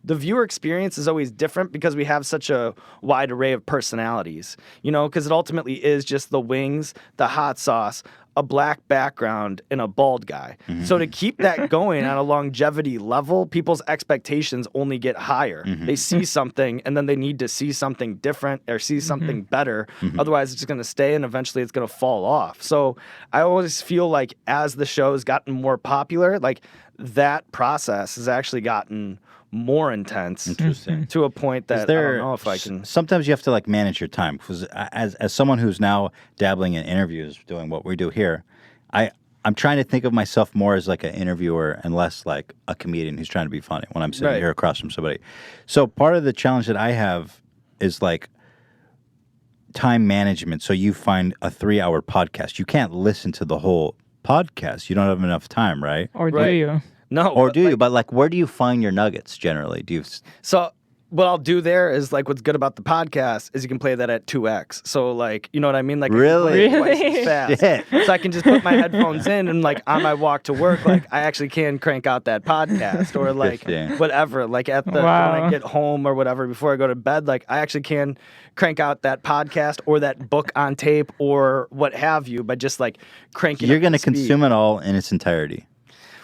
the viewer experience is always different because we have such a wide array of personalities, because it ultimately is just the wings, the hot sauce, a black background, and a bald guy. So to keep that going on a longevity level, people's expectations only get higher. They see something, and then they need to see something different or see something better. Otherwise, it's just going to stay, and eventually it's going to fall off. So I always feel like as the show has gotten more popular, like that process has actually gotten more intense. Interesting. To a point that I don't know if I can. Sometimes you have to like manage your time, because as someone who's now dabbling in interviews, doing what we do here, I'm trying to think of myself more as like an interviewer and less like a comedian who's trying to be funny when I'm sitting here across from somebody. So part of the challenge that I have is like time management. So you find a 3-hour podcast, you can't listen to the whole podcast. You don't have enough time, right? Or do you? No. Or do you? But like, where do you find your nuggets generally? Do you? So what I'll do there is like what's good about the podcast is you can play that at 2x. So like, you know what I mean? Like really twice as fast. Shit. So I can just put my headphones in and like on my walk to work, like I actually can crank out that podcast or like whatever. Like at the when I get home or whatever before I go to bed, like I actually can crank out that podcast or that book on tape or what have you by just like cranking. You're going to consume it all in its entirety.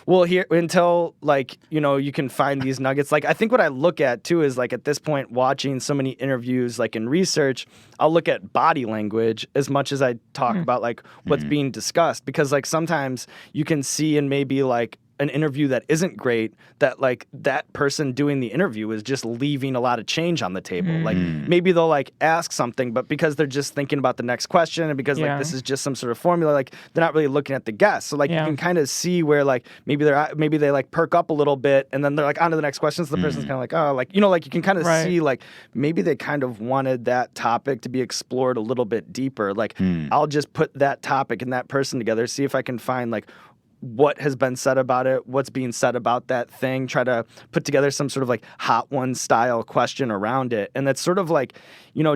Well, here until like, you can find these nuggets. Like I think what I look at too is like at this point watching so many interviews like in research, I'll look at body language as much as I talk about like what's being discussed, because like sometimes you can see in maybe like an interview that isn't great that like that person doing the interview is just leaving a lot of change on the table. Like maybe they'll like ask something, but because they're just thinking about the next question and because like this is just some sort of formula, like they're not really looking at the guest. So like you can kind of see where like maybe they like perk up a little bit and then they're like on to the next question. So the person's kind of like, oh, like, like you can kind of see like maybe they kind of wanted that topic to be explored a little bit deeper. Like I'll just put that topic and that person together, see if I can find like what has been said about it, what's being said about that thing, try to put together some sort of like hot one style question around it. And that's sort of like,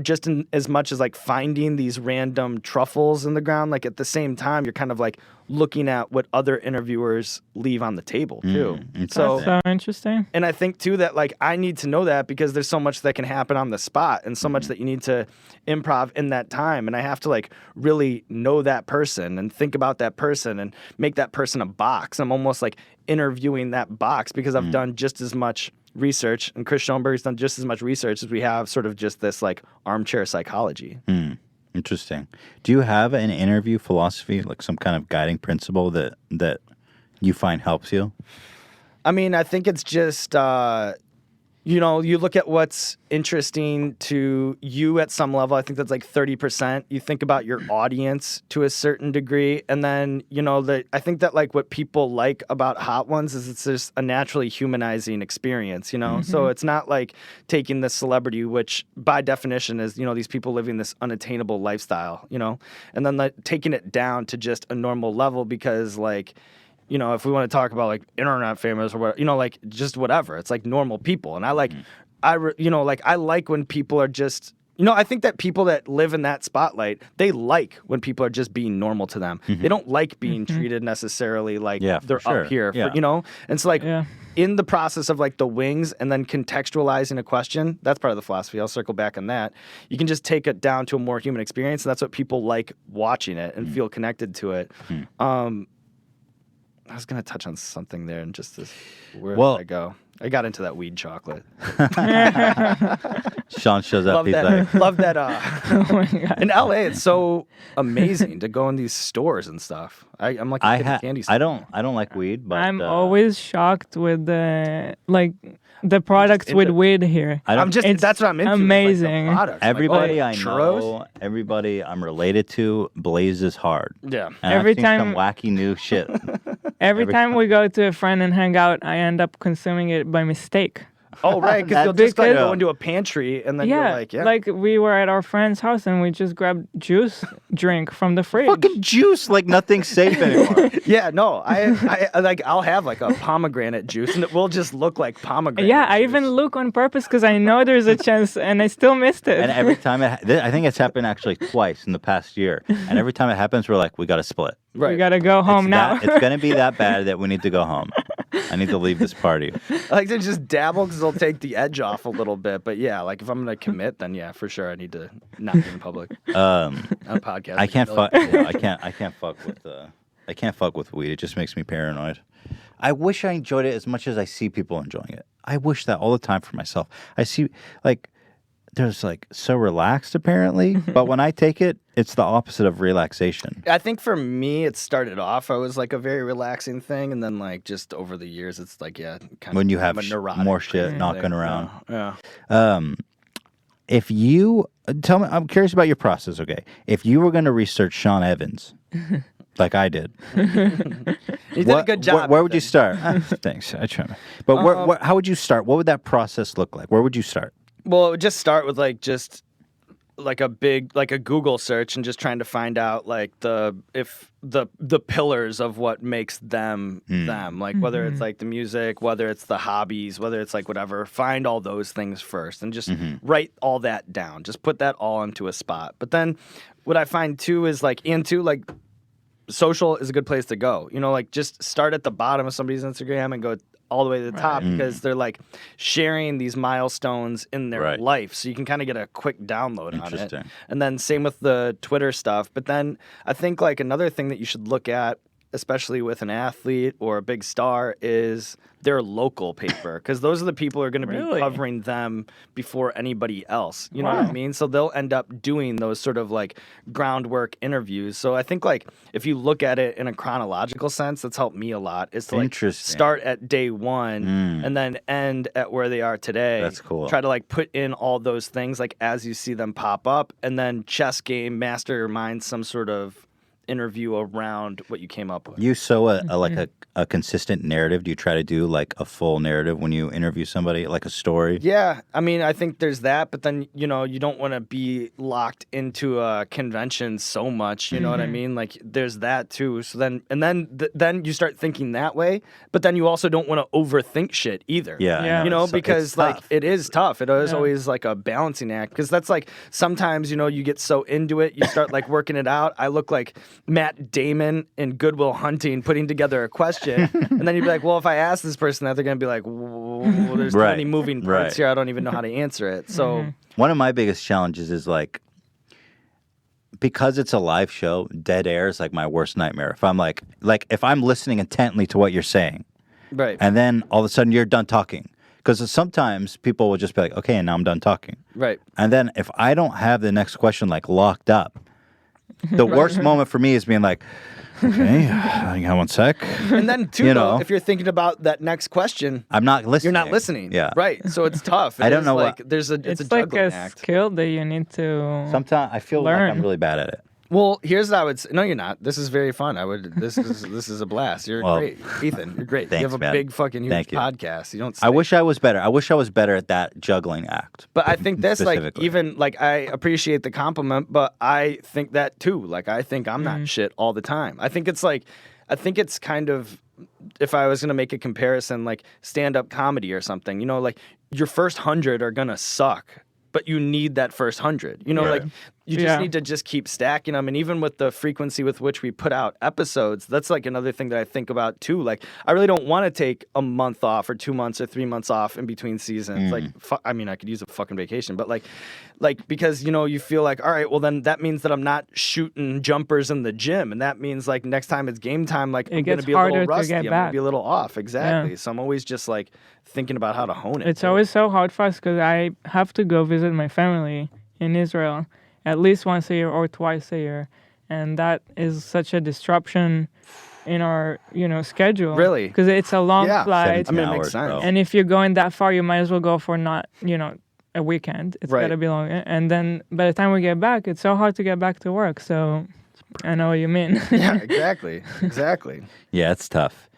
just in as much as like finding these random truffles in the ground, like at the same time, you're kind of like looking at what other interviewers leave on the table too. So interesting. And I think too that like I need to know that because there's so much that can happen on the spot and so much that you need to improv in that time. And I have to like really know that person and think about that person and make that person a box. I'm almost like interviewing that box because I've done just as much research and Chris Schoenberg's done just as much research as we have sort of just this like armchair psychology. Interesting. Do you have an interview philosophy, like some kind of guiding principle that you find helps you? I mean, I think it's just, you look at what's interesting to you at some level. I think that's like 30%. You think about your audience to a certain degree. And then, I think that like what people like about Hot Ones is it's just a naturally humanizing experience, So it's not like taking the celebrity, which by definition is, these people living this unattainable lifestyle, and then like taking it down to just a normal level because like, if we want to talk about like internet famous or whatever, like just whatever, it's like normal people. And I like, I like when people are just I think that people that live in that spotlight, they like when people are just being normal to them. They don't like being treated necessarily like they're sure. up here, Yeah. And so, like, in the process of, like, the wings and then contextualizing a question, that's part of the philosophy. I'll circle back on that. You can just take it down to a more human experience, and that's what people like watching it and feel connected to it. I was going to touch on something there and just this, where did I go? I got into that weed chocolate. Sean shows up. He's like, love that. Oh my God. In LA, it's so amazing to go in these stores and stuff. I'm like a kid in candy store. I don't like weed, but I'm always shocked with the products with weed here. That's what I'm into. Amazing. Like the products. Everybody I churros? know, everybody I'm related to blazes hard. Yeah. And Every I've seen time- some wacky new shit. Every time we go to a friend and hang out, I end up consuming it by mistake. Oh, right, because you'll just like go into a pantry and then you're like, like we were at our friend's house and we just grabbed juice drink from the fridge. Fucking juice, like nothing's safe anymore. Yeah, no, I like I'll have like a pomegranate juice and it will just look like pomegranate. Yeah, I juice. even look on purpose because I know there's a chance and I still missed it. And every time I think it's happened actually twice in the past year. And every time it happens, we're like, we got to split. Right. We gotta go home now. It's gonna be that bad that we need to go home. I need to leave this party. I like to just dabble because it'll take the edge off a little bit. But yeah, like if I'm gonna commit, then yeah, for sure I need to not be in public. On a podcast. I can't fuck. I can't fuck with weed. It just makes me paranoid. I wish I enjoyed it as much as I see people enjoying it. I wish that all the time for myself. I see like there's like so relaxed apparently, but when I take it, it's the opposite of relaxation. I think for me, it started off, I was like a very relaxing thing. And then like just over the years, it's like, kind When of you have a neurotic more shit thing. knocking around. Yeah. If you tell me, I'm curious about your process. Okay, if you were going to research Sean Evans, like I did, You did a good job. Where would you start? Thanks. I try. But how would you start? What would that process look like? Where would you start? Well, it would just start with like a Google search and just trying to find out like the pillars of what makes them them, like whether it's like the music, whether it's the hobbies, whether it's like whatever. Find all those things first and just write all that down. Just put that all into a spot. But then what I find too is like social is a good place to go. Like just start at the bottom of somebody's Instagram and go all the way to the top because they're like sharing these milestones in their life. So you can kind of get a quick download on it. And then same with the Twitter stuff. But then I think like another thing that you should look at, especially with an athlete or a big star, is their local paper. Because those are the people who are going to be covering them before anybody else. You know what I mean? So they'll end up doing those sort of like groundwork interviews. So I think like if you look at it in a chronological sense, that's helped me a lot. Is to like start at day one and then end at where they are today. That's cool. Try to like put in all those things like as you see them pop up, and then chess game, mastermind some sort of interview around what you came up with. You sew a consistent narrative. Do you try to do like a full narrative when you interview somebody, like a story? Yeah, I mean, I think there's that, but then you don't want to be locked into a convention so much. You know what I mean? Like there's that too. So then you start thinking that way, but then you also don't want to overthink shit either. Yeah. Because like it is tough. It is always like a balancing act because that's like sometimes you get so into it, you start like working it out. I look like Matt Damon in Good Will Hunting putting together a question, and then you'd be like, well, if I ask this person that, they're going to be like, well, there's too many moving parts here. I don't even know how to answer it. So one of my biggest challenges is like, because it's a live show, dead air is like my worst nightmare. If I'm like if I'm listening intently to what you're saying, and then all of a sudden you're done talking. Because sometimes people will just be like, okay, and now I'm done talking. Right. And then if I don't have the next question like locked up, the worst moment for me is being like, okay, hang on one sec. And then too, though, if you're thinking about that next question, I'm not listening. You're not listening. Yeah. Right. So it's tough. I don't know like what. it's a like juggling a act. skill that you need to Sometimes I feel like learn. I'm really bad at it. Well, here's what I would say. No, you're not. This is very fun. This is a blast. You're great, Ethan. You're great. Thanks, you have a man. big fucking huge Thank you. podcast. You don't. I wish I was better. I wish I was better at that juggling act. But I think that's like specifically. even like I appreciate the compliment, but I think that too. Like I think I'm not shit all the time. I think it's kind of, if I was gonna make a comparison, like stand-up comedy or something. Like your first 100 are gonna suck. but you need that first 100. You know, Right. like you just need to just keep stacking them. And even with the frequency with which we put out episodes, that's like another thing that I think about too. Like, I really don't want to take a month off or 2 months or 3 months off in between seasons. Like, I mean, I could use a fucking vacation, but like because you know you feel like, all right, well then that means that I'm not shooting jumpers in the gym, and that means like next time it's game time, like I'm gonna be a little rusty, I'm gonna be a little off. Exactly. So I'm always just like thinking about how to hone it. It's always so hard for us because I have to go visit my family in Israel at least once a year or twice a year, and that is such a disruption in our schedule. Really? Because it's a long flight. I mean, it makes sense. bro. And if you're going that far, you might as well go for not a weekend. It's Right. gotta be long. And then by the time we get back, it's so hard to get back to work. So I know what you mean. Yeah, exactly. Exactly. Yeah, it's tough.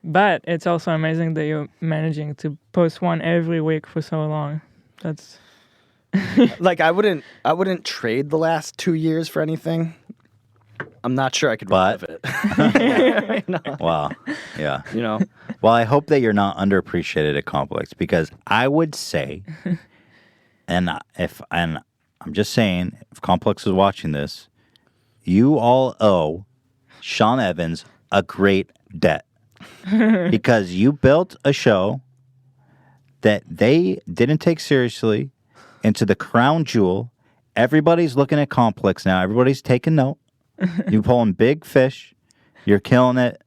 But it's also amazing that you're managing to post one every week for so long. That's Like I wouldn't trade the last 2 years for anything. I'm not sure I could But- relive it. Wow. Yeah. You know? Well, I hope that you're not underappreciated at Complex, because I would say, and I'm just saying, if Complex is watching this, you all owe Sean Evans a great debt, because you built a show that they didn't take seriously into the crown jewel. Everybody's looking at Complex now. Everybody's taking note. You're pulling big fish. You're killing it.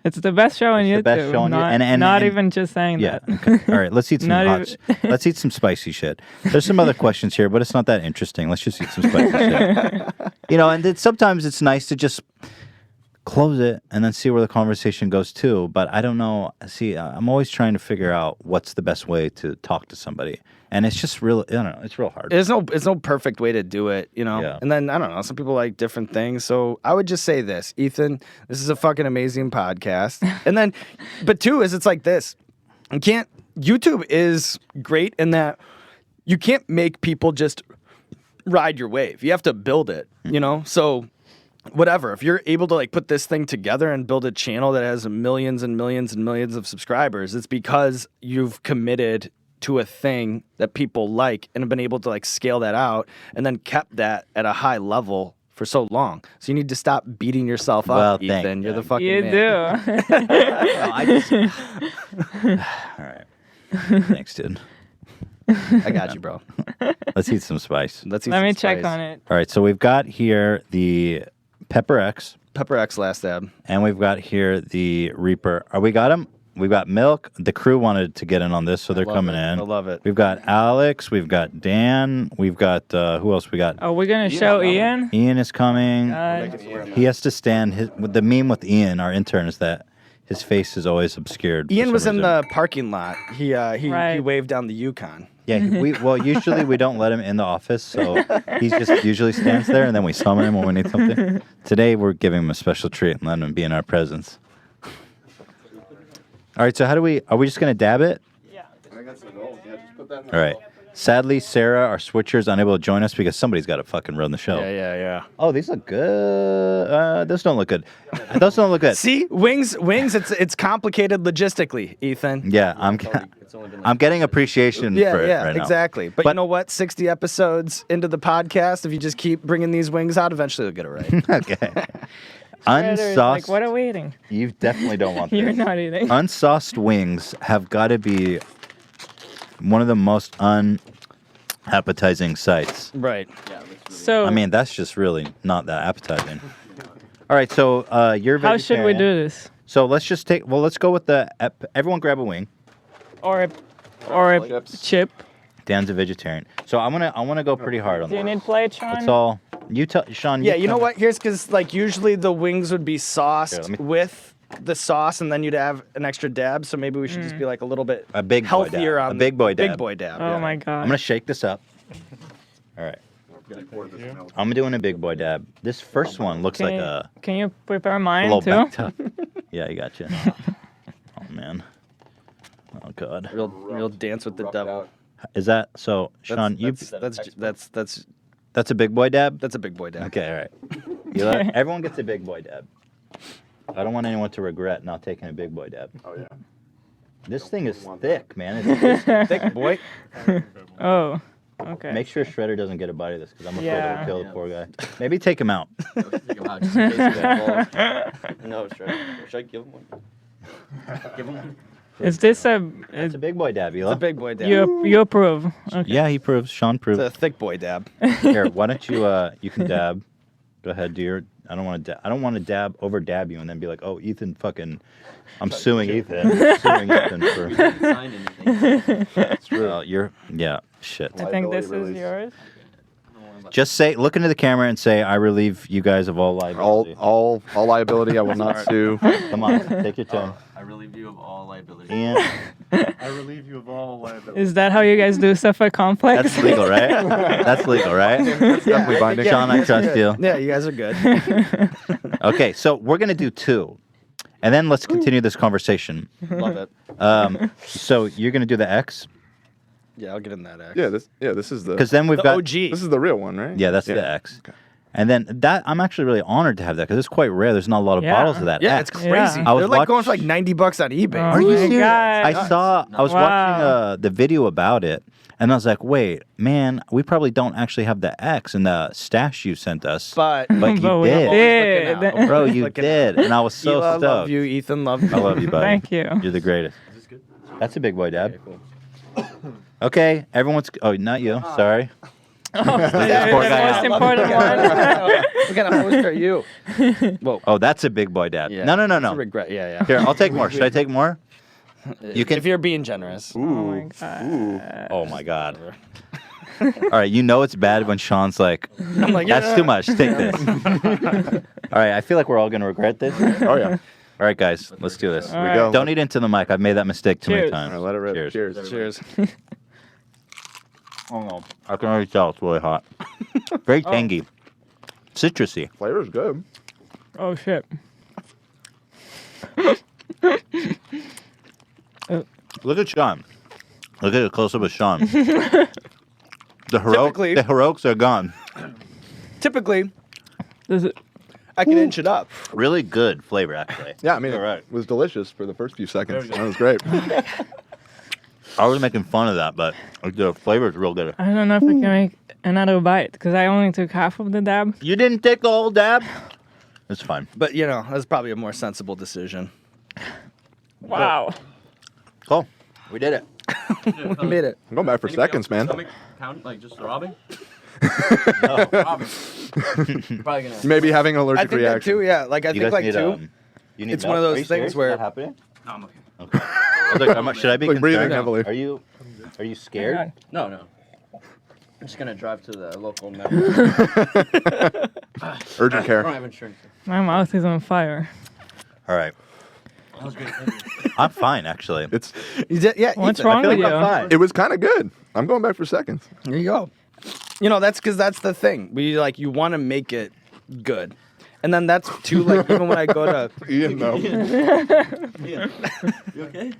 it's the best show on It's YouTube. the best show on not, you- and not even just saying Yeah. that. Okay. All right. Let's eat some Not hot. Let's eat some spicy shit. There's some other questions here, but it's not that interesting. Let's just eat some spicy shit. And then sometimes it's nice to just close it and then see where the conversation goes to. But I don't know. See, I'm always trying to figure out what's the best way to talk to somebody, and it's just real. I don't know. It's real hard. There's no perfect way to do it, Yeah. And then I don't know, some people like different things. So I would just say this, Ethan, this is a fucking amazing podcast. And then, but two is it's like this. YouTube is great in that you can't make people just ride your wave. You have to build it, So whatever, if you're able to like put this thing together and build a channel that has millions and millions and millions of subscribers, it's because you've committed to a thing that people like and have been able to like scale that out and then kept that at a high level for so long. So you need to stop beating yourself up, Well, Ethan. You're the fucking You man. do. All right. Thanks, dude. I got you, bro. Let's eat some spice. Let's eat Let some me check spice. on it. All right. So we've got here the Pepper X, Pepper X last dab. and we've got here the Reaper. We got them. We've got Milk. The crew wanted to get in on this, so they're coming in. I love it. We've got Alex. We've got Dan. We've got who else? We got Are we gonna show Ian? Ian is coming. He has to stand. With the meme with Ian, our intern, is that his face is always obscured. for Ian some was in reason. the parking lot. He Right. waved down the Yukon. Yeah, usually we don't let him in the office, so he just usually stands there, and then we summon him when we need something. Today we're giving him a special treat and letting him be in our presence. All right, so are we just gonna dab it? All right. Sadly, Sarah, our switcher, is unable to join us because somebody's got to fucking run the show. Yeah. Oh, these look good. Those don't look good. Those don't look good. See, wings. It's complicated logistically, Ethan. Yeah, I'm getting appreciation for it right now. Exactly. But you know what? 60 episodes into the podcast, if you just keep bringing these wings out, eventually you'll get it right. Okay. Shredder is Unsauced. like, what are we eating? You definitely don't want this. You're not eating. Unsauced wings have got to be one of the most unappetizing sights. Right. So I mean, that's just really not that appetizing. All right, so you're vegetarian. how should we do this? So let's just let's go with everyone grab a wing. Or a chip? Dan's a vegetarian. So I want to go pretty hard on Do you this. need plates, Sean? It's all you tell Sean. Yeah, you know tell- what? Here's because like usually the wings would be sauced Here, let me- with the sauce, and then you'd have an extra dab. So maybe we should just be like a little bit A big boy healthier dab. on A big boy dab. Big boy dab. Oh yeah. my god. I'm gonna shake this up. All right. I'm doing a big boy dab. This first one looks like a Can you prepare mine little too? backed up. Yeah, you got you. Oh man. Oh god. Real dance with the devil. Is that so, Sean? That's That's a big boy dab. a big boy dab. Okay, all right. Everyone gets a big boy dab. I don't want anyone to regret not taking a big boy dab. Oh yeah. This thing is thick, man. It's Thick boy. Oh. Okay. Make sure Shredder doesn't get a bite of this because I'm afraid Yeah. it'll kill the poor guy. Maybe take him out. No, should I give him one? Give him one. Is this a? It's a big boy dab, Ela. It's a big boy dab. You approve? Okay. Yeah, he proves. Sean proves. It's a thick boy dab. Here, why don't you? You can dab. Go ahead, dear. I don't want to. I don't want to dab over dab you and then be like, oh, Ethan, fucking. I'm suing Ethan. I'm suing Ethan for. Sign anything. It's real. You're. Yeah. Shit. I think this Liability is release. yours. Just say, look into the camera and say, I relieve you guys of all liability. All liability. I will not sue. Come on, take your turn. I relieve you of all liability. Ian, I relieve you of all liability. Is that how you guys do stuff at Complex? that's legal, right? That's legal, right? Definitely binding. Sean, I trust you. Yeah, you guys are good. Okay, so we're gonna do 2, and then let's continue this conversation. Love it. So you're gonna do the X, Yeah, I'll get in that X. Yeah, this is the because then we've The got. OG. this is the real one, right? Yeah, that's the X. Okay. And then that I'm actually really honored to have that because it's quite rare. There's not a lot of Yeah. bottles of that. Yeah, X. it's crazy. Yeah. I was They're like going watch- for like $90 on eBay. Oh Are you my serious? God. I was Wow. watching the video about it, and I was like, wait, man, we probably don't actually have the X in the stash you sent us. But But you But we did. did. Looking out. Bro, you Looking did, and I was so Ela, stoked. love you. Ethan, love you. I love you, buddy. Thank you. You're the greatest. Is this good? That's a big boy, Dad. Okay, cool. Okay, everyone's. Oh, not you. Sorry. The poor guy most out. important one. What kind of host are you? Whoa. Oh, that's a big boy, Dad. Yeah. No. It's a regret. Yeah. Here, I'll take more. Should I take more? You can. If you're being generous. Oh my God. Oh my God. All right, you know it's bad when Sean's like, I'm like, that's yeah. too much. Take this. All right, I feel like we're all gonna regret this. Oh yeah. All right, guys, let's do this. All we right. go. Don't eat into the mic. I've made that mistake too many Cheers. times. All right, let it rip. Cheers. Cheers. Cheers. Oh no, I can already tell it's really hot. Very tangy, citrusy. Flavor's good. Oh shit. Look at Sean. Look at a close up of Sean. Typically- The heroics are gone. Typically, Does it? I can inch it up. Really good flavor, actually. Yeah, I mean, All right. it was delicious for the first few seconds. That was great. I was making fun of that, but the flavor is real good. I don't know if I can make another bite because I only took half of the dab. You didn't take the whole dab? It's fine. But, you know, that's probably a more sensible decision. Wow. Cool. We did it. We made it. I'm going back for seconds, man. Stomach count, like just throbbing? No. Throbbing. Probably gonna. Maybe having an I allergic think that reaction. too, yeah. Like, I You think guys like need, two. you need It's one of milk. those Are you things serious? where- Is that happening? No, I'm okay. Okay. I was like, should I be Like breathing concerned? heavily. Are you scared? No. I'm just gonna drive to the local Urgent I care. don't have insurance. My mouth is on fire. All right. That was great. Thank you. I'm fine, actually. It's. You did, yeah. What's Ethan, I wrong feel with like you? I'm fine. It was kind of good. I'm going back for seconds. There you go. You know, that's because that's the thing. We like you want to make it good, and then that's too like even when I go to Ian, no. You okay?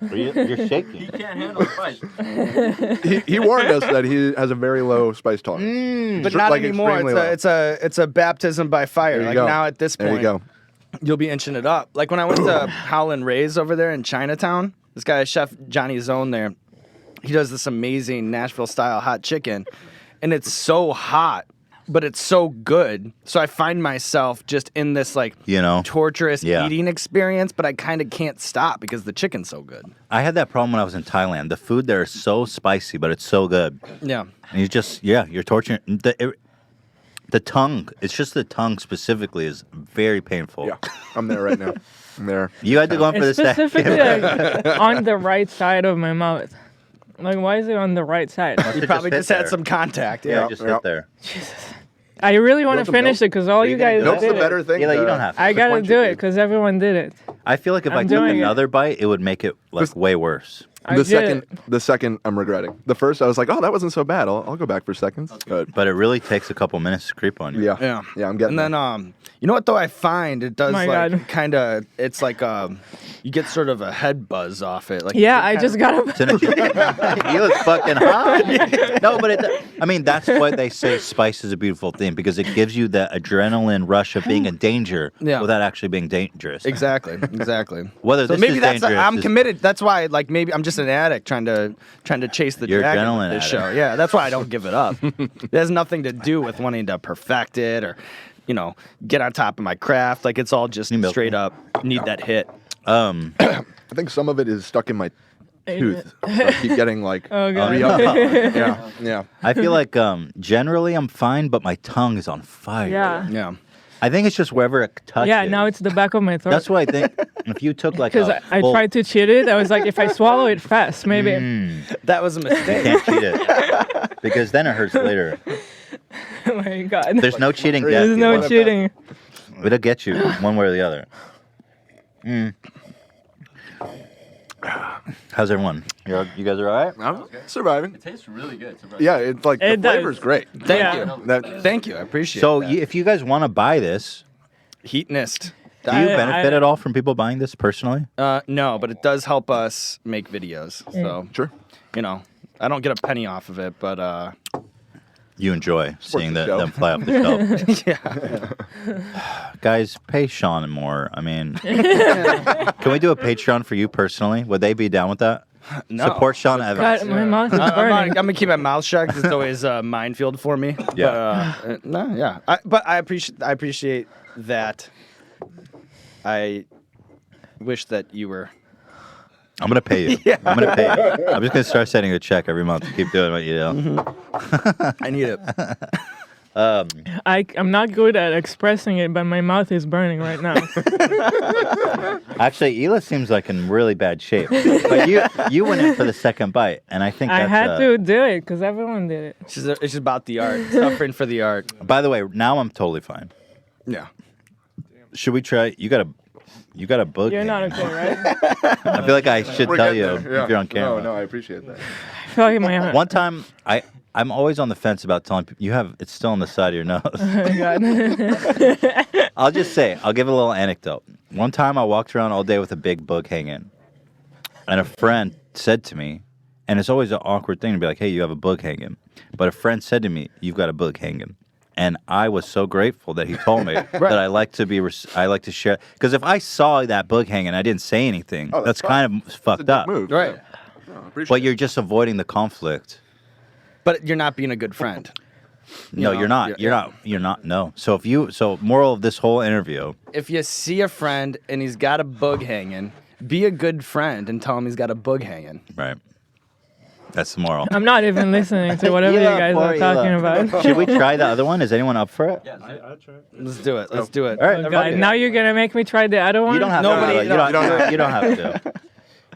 You're shaking. He can't handle the spice. he warned us that he has a very low spice tolerance. but not like anymore. extremely low. It's a baptism by fire. There you Like go. now at this There point, you go. you'll be inching it up. Like when I went to Howlin' Ray's over there in Chinatown, this guy, Chef Johnny Zone there, he does this amazing Nashville style hot chicken, and it's so hot, but it's so good. So I find myself just in this like torturous Yeah. eating experience, but I kind of can't stop because the chicken's so good. I had that problem when I was in Thailand. The food there is so spicy, but it's so good. Yeah. And you're torturing. The tongue, it's just the tongue specifically is very painful. Yeah, I'm there right now. I'm there. You had to go in for It's this. specifically like, on the right side of my mouth. Like, why is it on the right side? You probably just had some contact. Yeah, Yeah. just sit there. I really want want to some finish milk? it because all you guys Milk's did the better it. thing. Yeah, like, you don't have to. I gotta Once do you it eat. because everyone did it. I feel like if I I'm took doing it. another bite, it would make it like way worse. I The did. second I'm regretting. The first I was like, oh, that wasn't so bad. I'll go back for seconds. But But it really takes a couple minutes to creep on you. yeah, Yeah. yeah, I'm getting. And then you know what though I find it does My like God. kind of it's like you get sort of a head buzz off it. Like Yeah, I just got It's you look fucking hot. No, but I mean, that's why they say spice is a beautiful thing because it gives you the adrenaline rush of being in danger Yeah. without actually being dangerous. exactly. Whether So this maybe is that's dangerous I'm is- committed. That's why like maybe I'm just just an addict trying to chase the You're dragon adrenaline with this addict. show. Yeah, that's why I don't give it up. It has nothing to do with wanting to perfect it or, get on top of my craft. Like it's all just straight up need that hit. I think some of it is stuck in my tooth. So I keep getting like Oh, God. yeah. I feel like generally I'm fine, but my tongue is on fire. Yeah. I think it's just wherever it touches. Yeah, now it's the back of my throat. That's what I think. If you took like Because I tried to cheat it. I was like, if I swallow it fast, maybe. That was a mistake. Can't cheat it because then it hurts later. Oh my God. There's no cheating. There's no cheating. It'll get you one way or the other. How's everyone? You guys are all right? I'm surviving. It tastes really good. Yeah, it's like the It does. flavor's great. Thank you. Thank you. I appreciate So that. if you guys want to buy this, Heatnist. do you benefit at all from people buying this personally? No, but it does help us make videos. So, Sure. I don't get a penny off of it, but You enjoy seeing the show. them fly off the shelf. yeah. Guys, pay Sean and more. I mean, can we do a Patreon for you personally? Would they be down with that? No. Support Sean Evans. God, my mouth is I'm burning. gonna keep my mouth shut 'cause it's always a minefield for me. Yeah. But, no, yeah. But I appreciate that. I wish that you were. I'm gonna pay you. Yeah. I'm gonna pay you. I'm just gonna start sending you a check every month to keep doing what you do. I need it. I'm not good at expressing it, but my mouth is burning right now. Actually, Ela seems like in really bad shape. But you went in for the second bite, and I think I that's, had to do it because everyone did it. It's just about the art. Suffering for the art. By the way, now I'm totally fine. Yeah. Should we try? You got a bug. You're not hanging. okay, right? I feel like I should We're tell getting you there. if you're on camera. No, I appreciate that. I feel like my One time, I'm always on the fence about telling people it's still on the side of your nose. Oh my God. I'll just say, I'll give a little anecdote. One time I walked around all day with a big bug hanging, and a friend said to me, and it's always an awkward thing to be like, hey, you have a bug hanging. But a friend said to me, you've got a bug hanging. And I was so grateful that he told me that I like to share. Because if I saw that bug hanging and I didn't say anything, that's kind of fucked up. Move. Right. But you're just avoiding the conflict. But you're not being a good friend. No, you're not. You're not. No. So moral of this whole interview. If you see a friend and he's got a bug hanging, be a good friend and tell him he's got a bug hanging. Right. That's the moral. I'm not even listening to whatever you guys are talking about. Should we try the other one? Is anyone up for it? Yeah, I tried. Let's do it. Let's do it. All right. Oh God, now you're gonna make me try the other one. You don't have Nobody- to. You don't have to.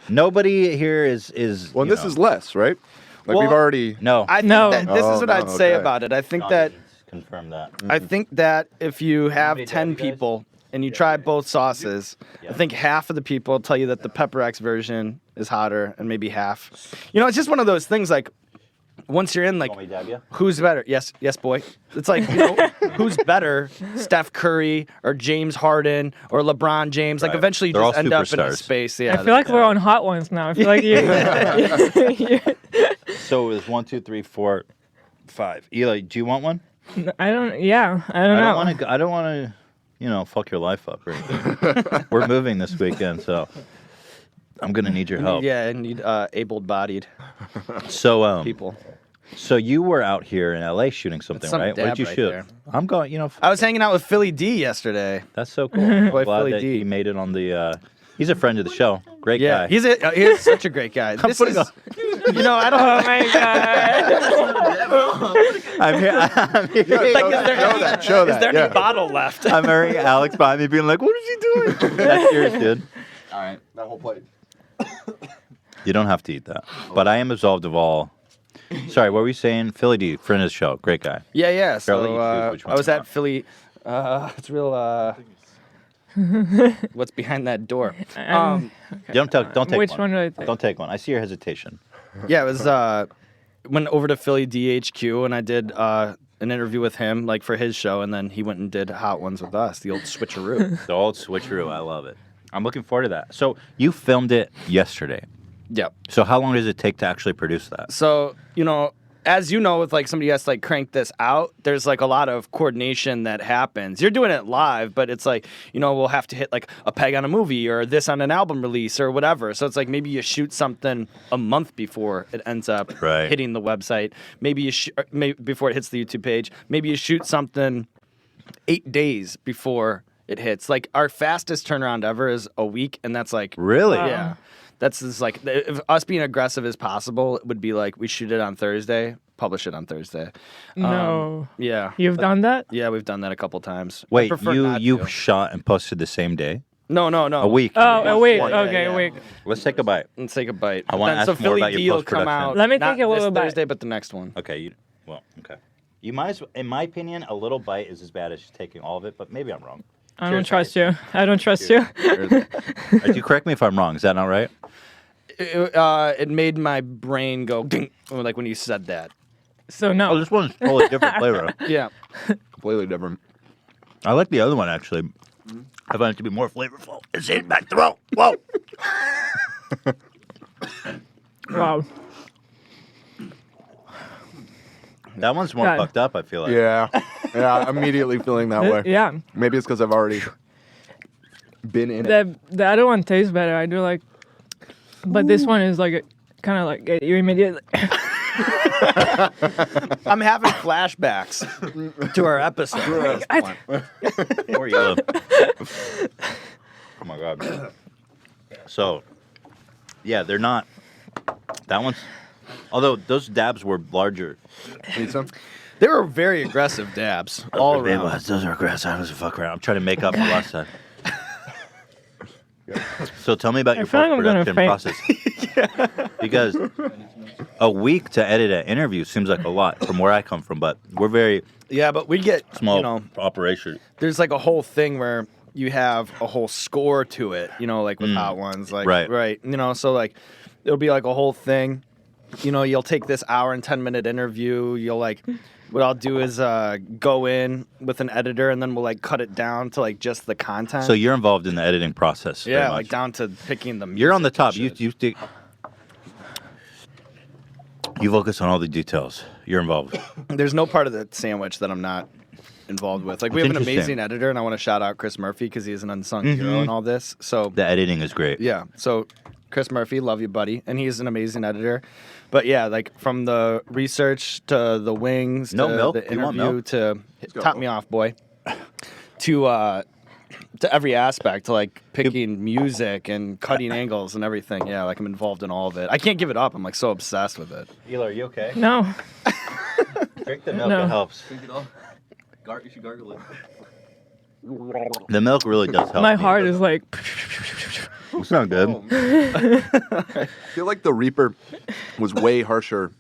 Nobody here is. Well, this is less, right? Like Well, we've already. No. I think No. that this Oh, is what no, I'd say okay. about it. I think that Confirm that. I think that if you have 10 people and you try both sauces, I think half of the people tell you that the Pepper X version is hotter, and maybe half. It's just one of those things. Like once you're in, like who's better? Yes, boy. It's like who's better, Steph Curry or James Harden or LeBron James? Like Right. eventually you They're just all end up in a superstars. space. Yeah, I feel like we're on hot ones now. I feel like you. So it was 1, 2, 3, 4, 5. Eli, do you want one? I don't. Yeah, I don't know. I don't want to, fuck your life up. Or anything. We're moving this weekend, so I'm gonna need your help. Yeah, I need able-bodied So people. So you were out here in LA shooting something, some right? What did dab you right shoot? there. I'm going. I was hanging out with Philly D yesterday. That's so cool. I'm Boy, glad Philly that D. he made it on the. He's a friend of the show. Great Yeah, guy. he's such a great guy. This is, I don't. Oh my God. I'm here. I'm here. Show that. Is there yeah. any bottle left? I'm hearing Alex behind me being like, "What is he doing?" That's yours, dude. All right, that whole plate. You don't have to eat that, but I am absolved of all. Sorry, what were you saying? Philly D, friend of the show, great guy. Yeah. Barely So choose which one I was you at want. Philly. It's real. What's behind that door? Don't take Which one. one do I take? Don't take one. I see your hesitation. Yeah, it was. Went over to Philly DHQ and I did an interview with him, like for his show, and then he went and did Hot Ones with us, the old switcheroo. The old switcheroo. I love it. I'm looking forward to that. So you filmed it yesterday. Yep. So how long does it take to actually produce that? So as you know, with like somebody has to like crank this out, there's like a lot of coordination that happens. You're doing it live, but it's like, we'll have to hit like a peg on a movie or this on an album release or whatever. So it's like maybe you shoot something a month before it ends up hitting the website. Maybe before it hits the YouTube page. Maybe you shoot something 8 days before it hits. Like our fastest turnaround ever is a week, and that's like really, yeah. That's just like if us being aggressive as possible. It would be like we shoot it on Thursday, publish it on Thursday. No. Yeah. You've done that? Yeah, we've done that a couple times. Wait, you shot and posted the same day? No. A week. Oh, a week. Yeah, Okay, yeah. a week. Let's take a bite. Let's take a bite. I want to ask more Philly about D your will come post-production. out. Let me not take a little this bite. Thursday, but the next one. Okay. Okay. You might as well, in my opinion, a little bite is as bad as taking all of it, but maybe I'm wrong. I don't trust you. I don't trust you. You correct me if I'm wrong. Is that not right? It made my brain go ding, like when you said that. So no. Oh, this one's totally different flavor. Yeah. Completely different. I like the other one, actually. I find it to be more flavorful. It's in my throat. Whoa. Wow. That one's more God. fucked up, I feel like. Yeah. Yeah, immediately feeling that way. Yeah. Maybe it's because I've already been in it. The other one tastes better. I do like, but this one is like kind of like you immediately. I'm having flashbacks to our episode. Poor yellow. Oh my god. So, yeah, they're not. That one's. Although those dabs were larger. Need some? They were very aggressive dabs all around. Those are aggressive. I was a fuck around. I'm trying to make up for last time. So tell me about your feel like I'm gonna post-production faint. process. Because a week to edit an interview seems like a lot from where I come from, but we're very Yeah, but we get small operation. There's like a whole thing where you have a whole score to it, like with Hot Ones, like right. So like it'll be like a whole thing. You'll take this hour and 10-minute interview. You'll like, what I'll do is go in with an editor, and then we'll like cut it down to like just the content. So you're involved in the editing process. very yeah, much. like down to picking the music. You're on the top. and You shit. you focus on all the details. You're involved. There's no part of the sandwich that I'm not involved with. Like we That's have an interesting. amazing editor, and I want to shout out Chris Murphy because he's an unsung hero in all this. So The editing is great. yeah, so Chris Murphy, love you, buddy, and he's an amazing editor. But yeah, like from the research to the wings, No to milk? the You want interview, milk? to go. top me off, boy, to every aspect, to like picking music and cutting angles and everything. Yeah, like I'm involved in all of it. I can't give it up. I'm like so obsessed with it. Eli, are you okay? No. Drink the milk. No. It helps. Drink it all. You should gargle it. The milk really does help. My me. heart is like. It's not good. I feel like the Reaper was way harsher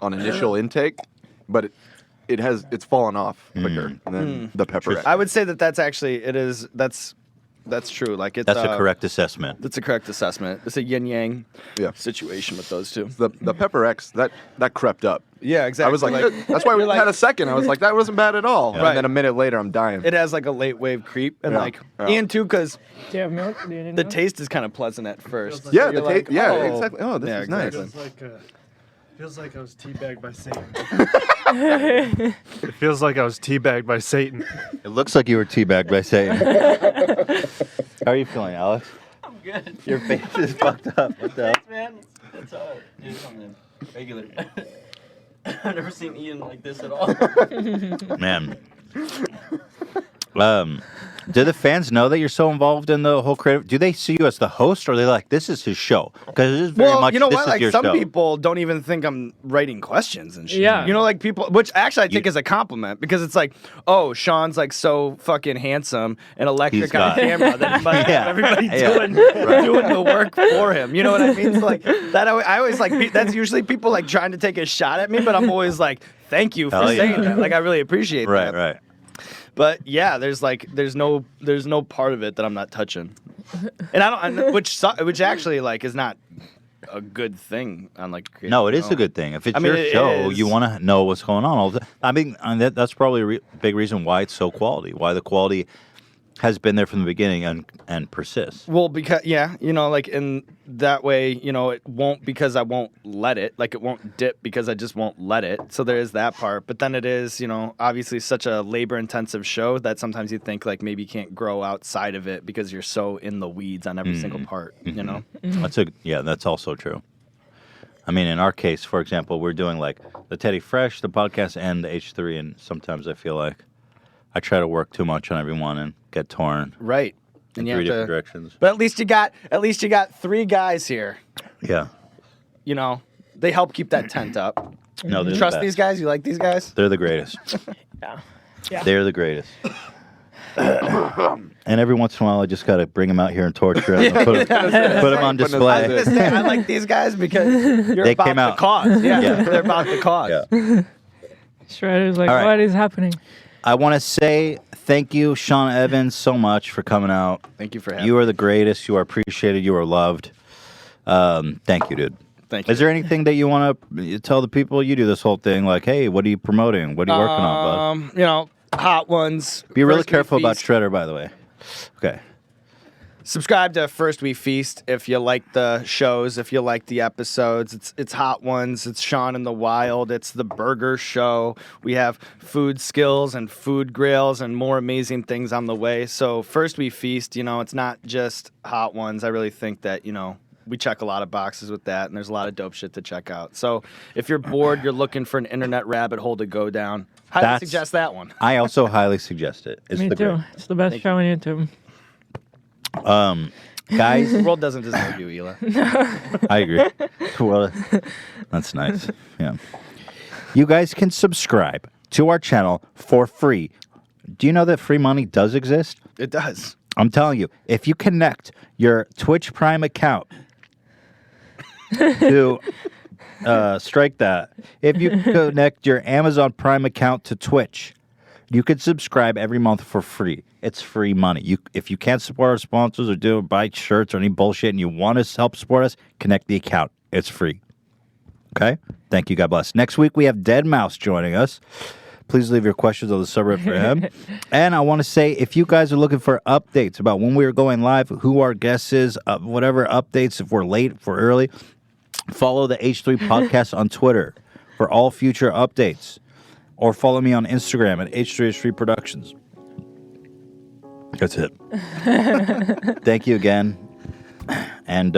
on initial intake, but it's fallen off quicker than the Pepper X. I would say that's actually that's true. Like it's That's a correct assessment. That's a correct assessment. It's a yin yang Yeah. situation with those two. The Pepper X that crept up. Yeah, exactly. I was like, that's why we had a second. I was like, that wasn't bad at all. Right. And then a minute later, I'm dying. It has like a late wave creep, and Yeah. and too, because Do you have milk? Do you need the milk? taste is kind of pleasant at first. Yeah, You're the like, taste. Yeah, oh. exactly. Oh, this Yeah, is nice. exactly. Feels like I was teabagged by Satan. It feels like I was teabagged by Satan. It looks like you were teabagged by Satan. How are you feeling, Alex? I'm good. Your face is fucked up. What the hell? Thanks, man. It's hard. Dude, I'm regular. I've never seen Ian like this at all. Man. Do the fans know that you're so involved in the whole creative? Do they see you as the host, or are they like, this is his show? Because it is very Well, much you know this what? is Like your some show. people don't even think I'm writing questions and shit. Yeah. You know, like people, which actually I think is a compliment because it's like, oh, Sean's like so fucking handsome and electric He's on got- camera that he must have Yeah. everybody Yeah. doing the work for him. You know what I mean? So like that, I always like that's usually people like trying to take a shot at me, but I'm always like, thank you for Hell yeah. saying that. Like I really appreciate Right, that. right. But yeah, there's no part of it that I'm not touching, and I don't, which actually like is not a good thing on like. Creative No, it is show. a good thing. If it's I mean, your it show, is. you want to know what's going on all the time. I mean, and that's probably a big reason why it's so quality. Why the quality has been there from the beginning and persists. Well, because like in that way, it won't because I won't let it. Like it won't dip because I just won't let it. So there is that part. But then it is, obviously such a labor-intensive show that sometimes you think like maybe you can't grow outside of it because you're so in the weeds on every single part. That's also true. I mean, in our case, for example, we're doing like the Teddy Fresh, the podcast, and the H3, and sometimes I feel like I try to work too much on everyone and get torn. Right. In three different directions. But at least you got 3 guys here. Yeah. They help keep that tent up. No, you trust these guys? You like these guys? They're the greatest. Yeah. They're the greatest. And every once in a while, I just got to bring them out here and torture them and put them on display. I was gonna say, I like these guys because They about came the out. cause. Yeah, they're about the cause. Yeah. Shredder's like, All right. what is happening? I want to say thank you, Sean Evans, so much for coming out. Thank you for having me. You are the greatest. You are appreciated. You are loved. Thank you, dude. Thank you. Is there anything that you want to tell the people? You do this whole thing like, hey, what are you promoting? What are you working on, bud? Hot ones. Be really First We careful about Feast. Shredder, by the way. Okay. Subscribe to First We Feast if you like the shows, if you like the episodes. It's Hot Ones. It's Sean in the Wild. It's the Burger Show. We have food skills and food grills and more amazing things on the way. So First We Feast, it's not just Hot Ones. I really think that, we check a lot of boxes with that, and there's a lot of dope shit to check out. So if you're bored, you're looking for an internet rabbit hole to go down, highly suggest that one. I also highly suggest it. It's Me the too. great. It's the best show on YouTube. Guys, The world doesn't deserve you, Ela. I agree. Well, that's nice. Yeah. You guys can subscribe to our channel for free. Do you know that free money does exist? It does. I'm telling you, if you connect your Twitch Prime account to strike that, if you connect your Amazon Prime account to Twitch, you can subscribe every month for free. It's free money. If you can't support our sponsors or buy shirts or any bullshit and you want to help support us, connect the account. It's free. Okay? Thank you. God bless. Next week, we have Dead Mouse joining us. Please leave your questions on the subreddit for him. And I want to say, if you guys are looking for updates about when we are going live, who our guest is, whatever updates, if we're late, if we're early, follow the H3 podcast on Twitter for all future updates. Or follow me on Instagram at H3H3 Productions. That's it. Thank you again. And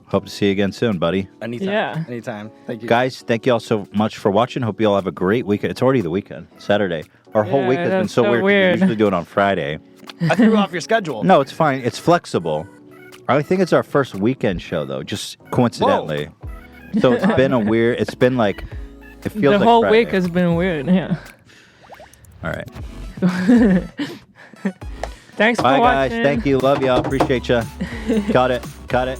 hope to see you again soon, buddy. Anytime. Yeah. Anytime. Thank you. Guys, thank you all so much for watching. Hope you all have a great weekend. It's already the weekend, Saturday. Our whole Yeah, week has been that's so so weird. 'Cause weird. We usually do it on Friday. I threw off your schedule. No, it's fine. It's flexible. I think it's our first weekend show, though, just coincidentally. So it's been it's been like, it feels like The whole Friday. week has been weird. Yeah. All right. Thanks Bye, for guys. watching. Thank you. Love y'all. Appreciate you. Got it.